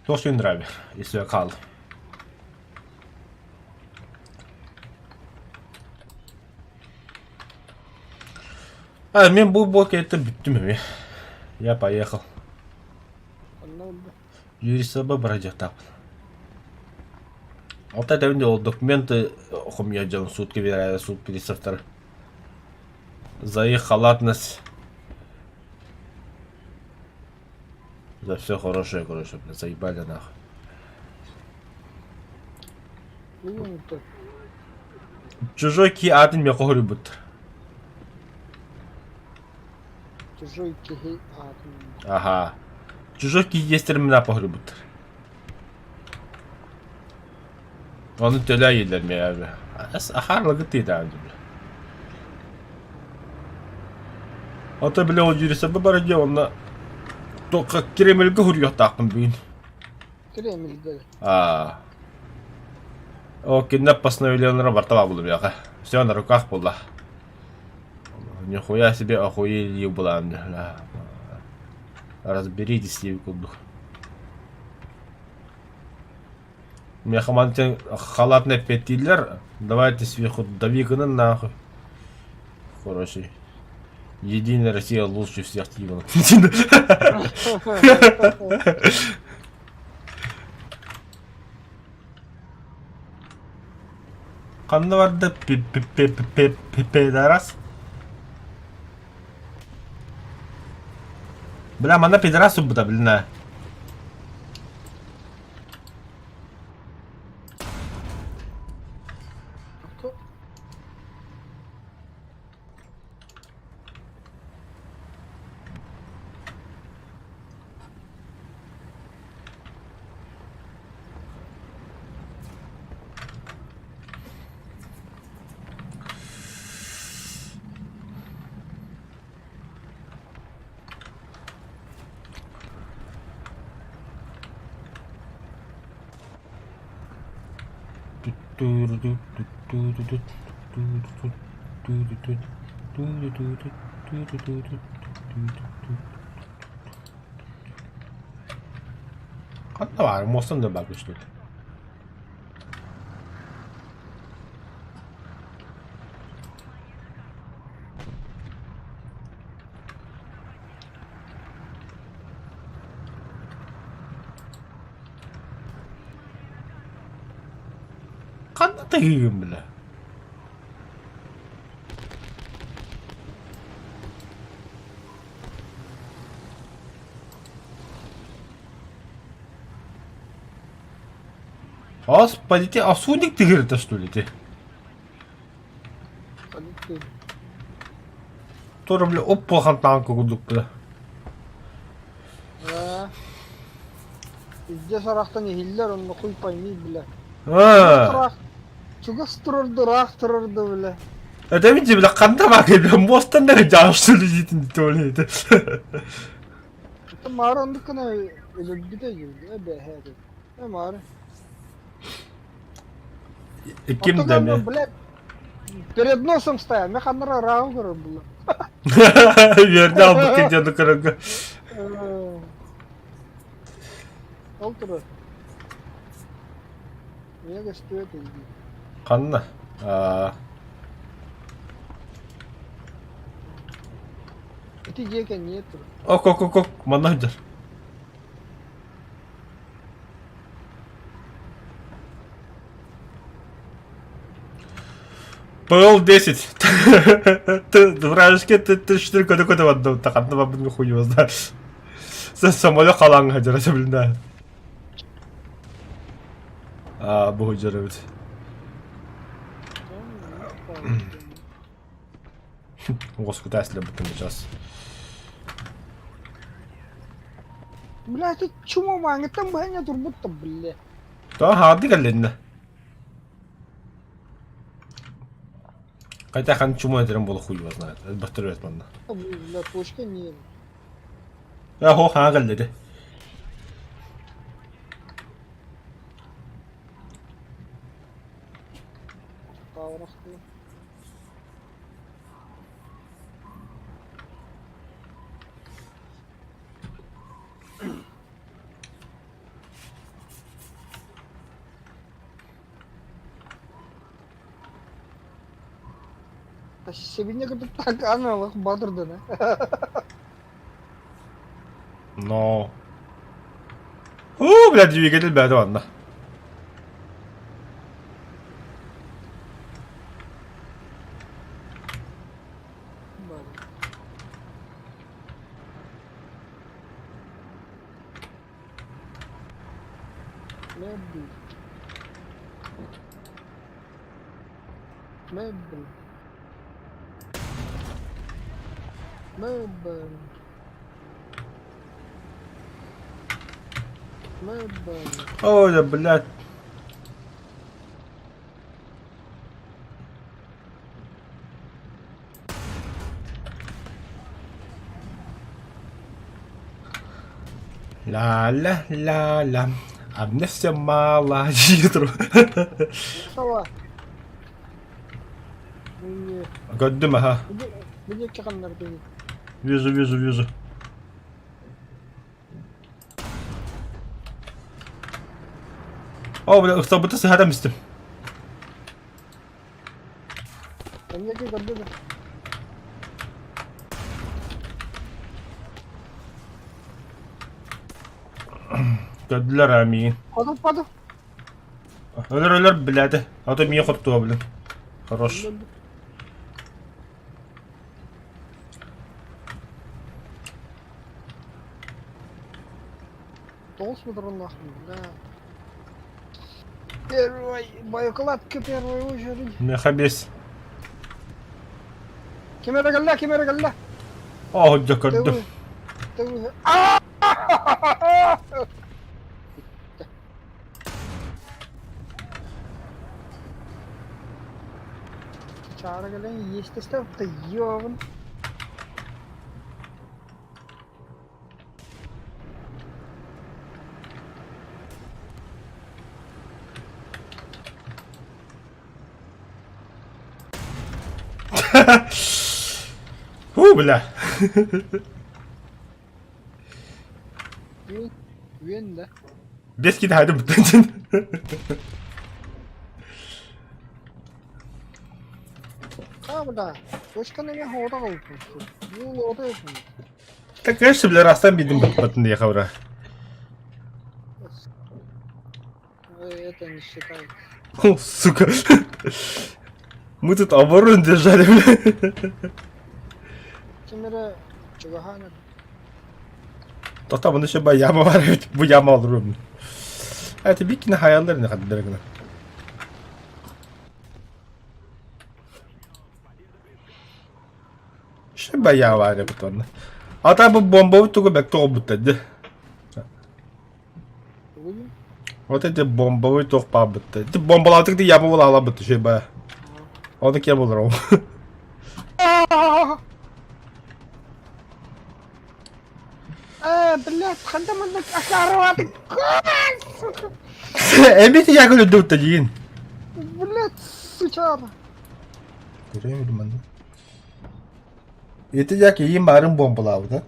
Тош нравится, если я кал. Мен бұл блокетті бүттім еме. Я поехал. Юрисаба брать так. Вот это видео документы хумьяджан суд киберая суд пересофтер. За их халатность. За все хорошее, короче, блядь, заебали нахуй. İyiyim de. Чужой ки атын мен қоғыры бұд. Чужой кихей атым. Ага. Чужой ки естерім мына қоғыры бұд. Оны төлі елдер ме әбі. Ахарлығы дейді әбі. Ата біле ол жүресі бұ бар еде, оны только Кремльге хурьёт тақым бүгін. Кремльде. О, киднап постановлениелері бартаба болу бияқа. Все на руках болды. Нихуя себе охуели была. Разберитесь, ей кудух. Мне хамантен халатный петиллер. Давайте сверху давиганы нахуй. Хороший. Единая Россия лучше всех тиванов. Қанда барды педарас? Бля, мана педарасу бұда, біліна. Қанда бар, мостан да бак үштілді. Қанда тегім білі. Господи, а судник тигр-то что ли ты? Тоже, бля, оппахан танка кудук, бля. İzce saraktan ehiller onu kuy payını bile. А, Çugas dururdu, rak dururdu bile. это видите, бля, қанда бак, бля, мостан да жау что ли дейтін төлейді. Mağara ondukana ölüldü de girdi. Ebe hedi. Ne mağara? Ким да, бля? Блядь, перед носом стоял, я ханра рау было. Верді албық кедені кіріңгі. Oldu. Niye gösteriyor dedi. Kanına. Aa. Bitecek niye dur? Ok ok ok ok. Mana hajar. Пол 10. Вражеский ты 4 года в одном. Так одного бы не хуй его знает. Самолет халанга hajar açabildi. Aa bu hajar evet. Господи, если бы ты сейчас. Блядь, ты чума мanga там баня турбут-то, бля. Да, hadi geldi. Хотя хан чему это было хуй его знает. Это быстрее манна. Бля, точка не. Ya ho ha geldi. Таврахты. Себене кытып так аналык батырды да. Но. О, блядь, двигатель бәді ванна. Мебель. Мебель. Мебель. Ой, да, блядь. Ла-ла-ла-ла. А мне все мало гидру. Сава. Не. Gördüm ha. Где çıkanlar beni? Вижу. О, бля, ıhtabıtı sıhhatem istim. Öndeki gördü mü? Gördüler amin. Kodum. Ölür biladi. Adam iyi kurttu bilin. Хорош. Толс мыдыр нахуй, да. Первый, боекладка первый очередь. Мехабес. Кемере галла. О, gördüm. Ты. Çağrı gelen yesteste da yavun. Бля. Güven de. Без кидайdım bütün. Tamam da. Başka ne havada kaldı. Bu orada yapın. Так, конечно, бля, раз там видим bütün diye kavra. Это не считается. О, сука. Мы тут оборону держали, бля. Кемере Чугахана. Hatta bunun işte bayağı yama var, evet. Bu yama olur oğlum. Ha tabii ki ne hayalleri ne kadar dergine. İşte bayağı var ya bu tonla. Hatta bu bombayı tuğu bekle oldu dedi. Bugün O dedi bombayı tuğu pahalı dedi. Bombaladık diye yama bula alamadı şey bayağı. O da kim olur o? блядь, ханда манда акарват. Emniyete yakın öldü dediğin. Блядь, сучара. Göremedim ben de. Yetecek iyi marın bombaladı.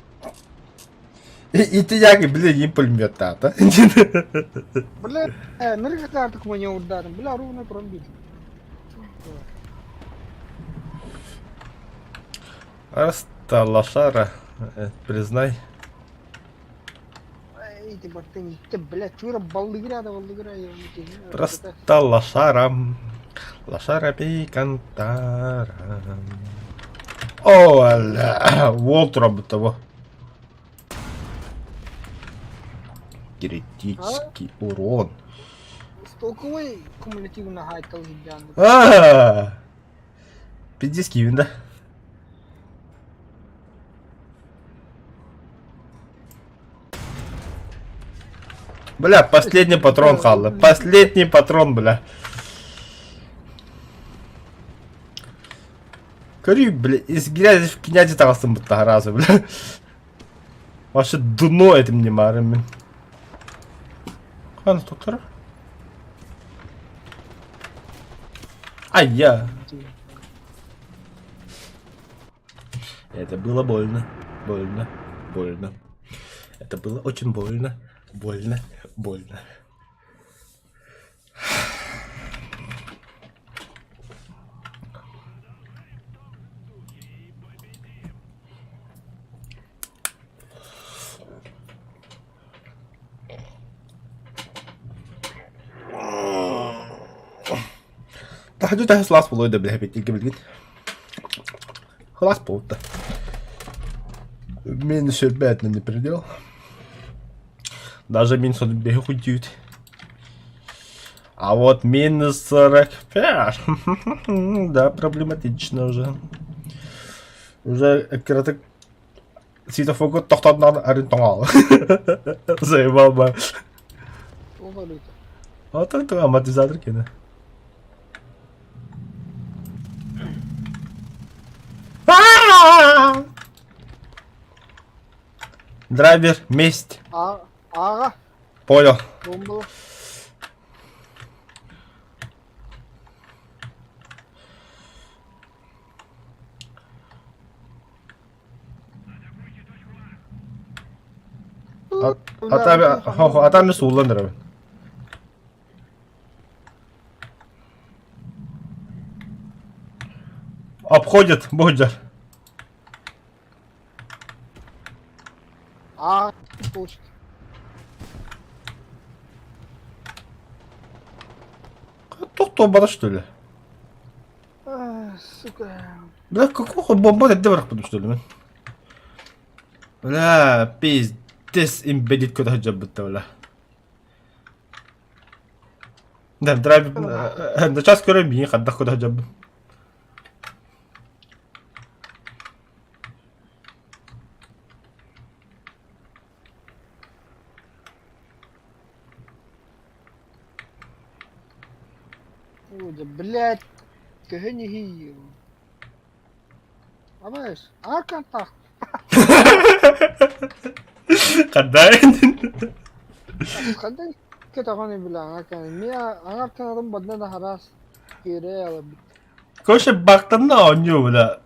И ты яги, блин, не пулемет-то, а? Бля, нырка карток мне ударом. Бля, ровно промбил. Раста лошара, признай. Эй, ты бартын, ты, бля, чура балдыгра. Просто лошара. Лошара пикантара. О, ля, вот робот того. Критический урон. Стоковый кумулятивно хайтал зидян. Пиздецкий вин, да? Бля, последний патрон, Халла. Последний патрон, бля. Говорю, бля, из грязи в князи тарасым бутта разу, бля. Ваше дно этим не марами. Хан, доктор? А я. Это было больно. Больно. Больно. Это было очень больно. Больно. Больно. تحدث ده خلاص والله ده بالهبت يجيب الجد خلاص بوتا من شرباتنا не предел. Даже минус бегу худеют. А вот минус 45. Да, проблематично уже. Уже коротко светофор тоқтадынан арин тоңал. Заебал ба. Вот это амортизатор кино. Драйвер, месть. Ага, Понял. бомба. Атамны сууландырабын. Обходит Боджар. А, точно. Кто бара что ли? Сука. Бля, какого бомба это враг потому что ли? Бля, пиздец имбедит куда джаббата бля. Да, драйв на час скоро бин хадда куда джаббат. Блять, не гию. А знаешь, а контакт. Кадай. Кандай кетаганы билан акан. Мия аңартанадым бадна да харас. Кире алып. Коше бактанна оню бля.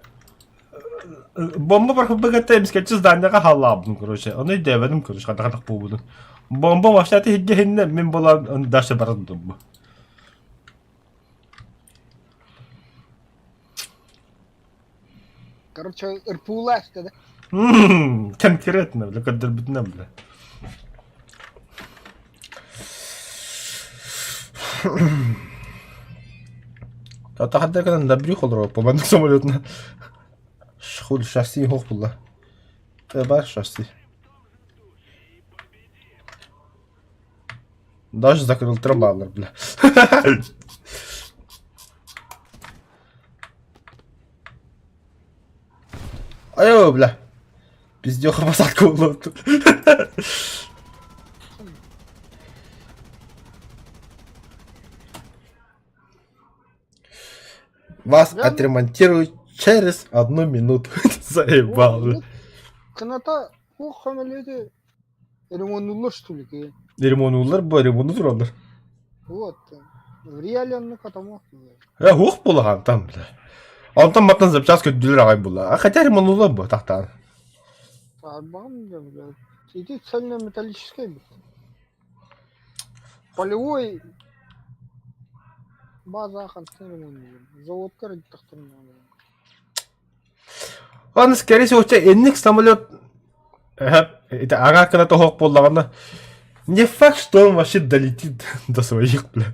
Бомба барху бегатта мискачыз даняга халабдым, короче. Аны дебедим, короче, кадак болбудум. Бомба баштаты хиггенне мен болам дашта бардым. Короче, ирпулаш да. Конкретно, бля, кадр битна, бля. Атахадда кадан да брюх олро, помандык самолетна. Шхул шасси хох булла. Бар шасси. Даже закрыл трамбанер, бля. Айо, бля. Пиздёха посадку было. Вас отремонтируют через 1 минуту. Заебал. Каната bu хамеледе ремонтнулар что ли? Ремонтулар, бу ремонтулар. Вот. Реально катамак. Хух булган там, бля. Антон матан запчаска дүлөр агай була. Хотя ремонтулар бу тактан. Арбам да, блядь. Сидит цельнометаллическая бит. Полевой база конструируем. Заводка родителям. Он, скорее всего, энник самолет... Это ага, когда то хок поллагана. Не факт, что он вообще долетит до своих, бля.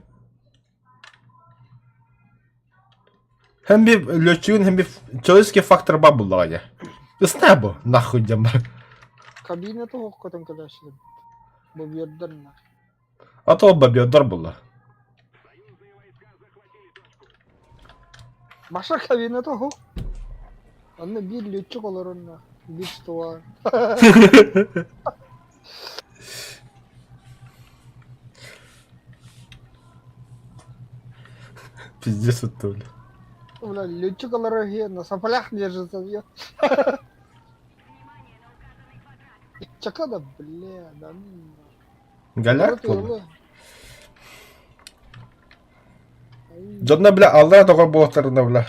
Hem bir löçüğün hem bir человеческий фактор бар буллага я. Ысна бу, нахуй дем. Кабина то хоккотон кадашли. Бу бьёрден. А то бабёдар булла. Баша кабина то хок. Анна bir летчик olur onunla. Bir stoğa. Пиздец это, бля. Бля, летчик olur на соплях держится, бьёт. Чака да, бля, да. Галяк булла. Жодна, бля, аллара тогор боқтарына, бля.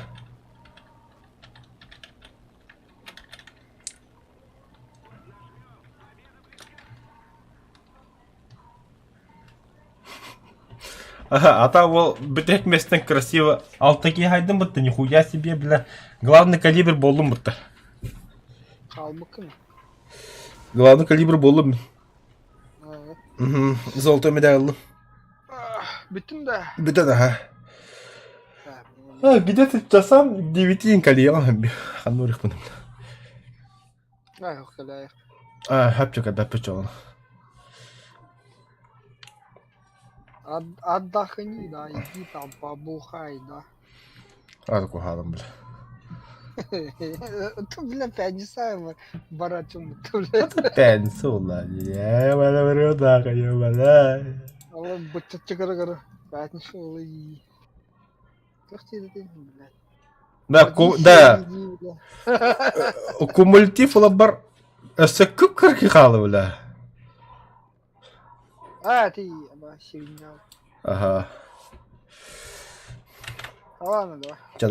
Ага, а там вот бітек местен красиво. Алтаки хайдым бітті, нихуя себе, бля. Главный калибр болдым бітті. Kalbıkın. Главный калибр болдым. Золотой медаль алдым. Bütün de. Bütün aha. Где-то часам 9 калиям. Ханурих bunun. Yok öyle. Hep kadar pıçoğlu. Отдохни, да, иди там побухай, да. Hadi koyalım bile. Ты, бля, опять не самый барачум, ты, бля. Ben sola ya. Bana veriyor da kayıyor bana. Allah бычат чыгыры-гыры. Пятница и... Как тебе это, блядь? Да, кумулятив ола бар. Өсөккүп кыркы калы бля. А, ты, ба, сегодня. Ага. Ладно, давай.